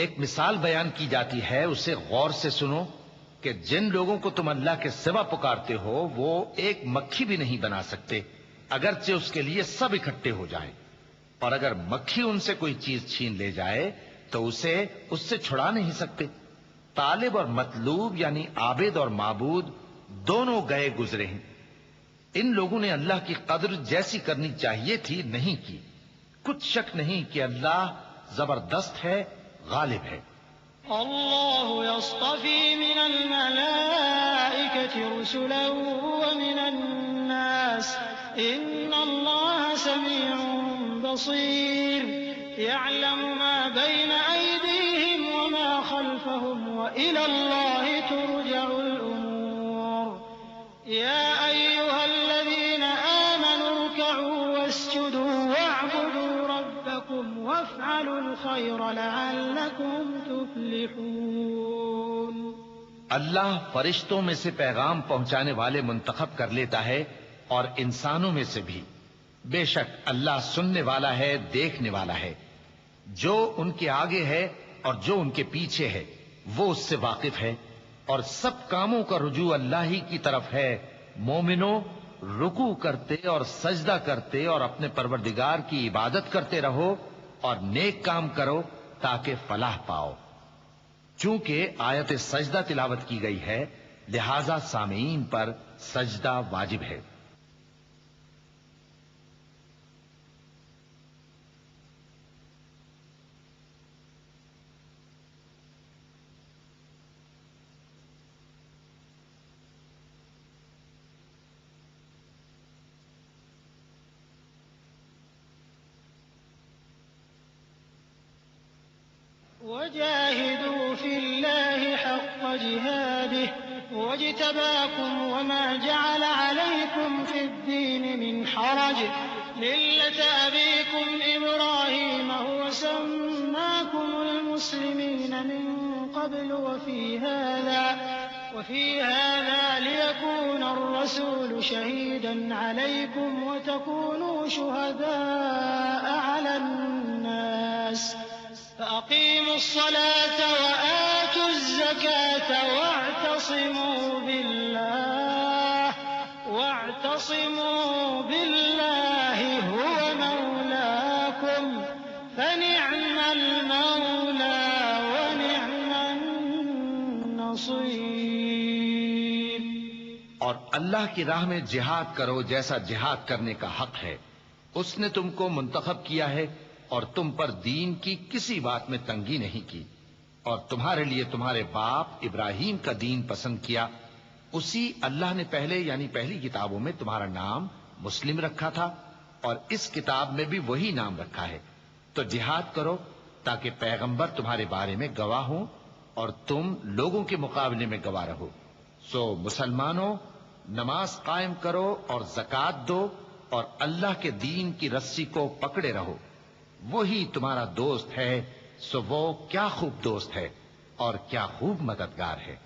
ایک مثال بیان کی جاتی ہے، اسے غور سے سنو کہ جن لوگوں کو تم اللہ کے سوا پکارتے ہو وہ ایک مکھی بھی نہیں بنا سکتے اگرچہ اس کے لیے سب اکٹھے ہو جائیں، اور اگر مکھی ان سے کوئی چیز چھین لے جائے تو اسے اس سے چھڑا نہیں سکتے۔ طالب اور مطلوب یعنی عابد اور معبود دونوں گئے گزرے ہیں۔ ان لوگوں نے اللہ کی قدر جیسی کرنی چاہیے تھی نہیں کی۔ کچھ شک نہیں کہ اللہ زبردست ہے، غالب ہے۔ الله يصطفي من الملائكة رسلا ومن الناس إن الله سميع بصير يعلم ما بين أيديهم وما خلفهم وإلى الله ترجع الأمور يا أيها الذين آمنوا اركعوا واسجدوا واعبدوا ربكم وافعلوا الخير لعلكم تفلحون اللہ فرشتوں میں سے پیغام پہنچانے والے منتخب کر لیتا ہے اور انسانوں میں سے بھی. بے شک اللہ سننے والا ہے، دیکھنے والا ہے. جو ان کے آگے ہے اور جو ان کے پیچھے ہے وہ اس سے واقف ہے، اور سب کاموں کا رجوع اللہ ہی کی طرف ہے. مومنوں، رکوع کرتے اور سجدہ کرتے اور اپنے پروردگار کی عبادت کرتے رہو اور نیک کام کرو تاکہ فلاح پاؤ. چونکہ آیت سجدہ تلاوت کی گئی ہے لہذا سامعین پر سجدہ واجب ہے. وجاهدوا في الله حق جهاده واجتباكم وما جعل عليكم في الدين من حرج ملة أبيكم إبراهيم هو سماكم المسلمين من قبل وفي هذا ليكون الرسول شهيدا عليكم وتكونوا شهداء على الناس فأقيموا الصلاة وآتوا الزكاة واعتصموا بالله هو مولاكم فنعم المولى ونعم النصير. اور اللہ کی راہ میں جہاد کرو جیسا جہاد کرنے کا حق ہے. اس نے تم کو منتخب کیا ہے اور تم پر دین کی کسی بات میں تنگی نہیں کی، اور تمہارے لیے تمہارے باپ ابراہیم کا دین پسند کیا. اسی اللہ نے پہلے یعنی پہلی کتابوں میں تمہارا نام مسلم رکھا تھا اور اس کتاب میں بھی وہی نام رکھا ہے. تو جہاد کرو تاکہ پیغمبر تمہارے بارے میں گواہ ہوں اور تم لوگوں کے مقابلے میں گواہ رہو. سو مسلمانوں، نماز قائم کرو اور زکوٰۃ دو اور اللہ کے دین کی رسی کو پکڑے رہو. وہی تمہارا دوست ہے، سو وہ کیا خوب دوست ہے اور کیا خوب مددگار ہے.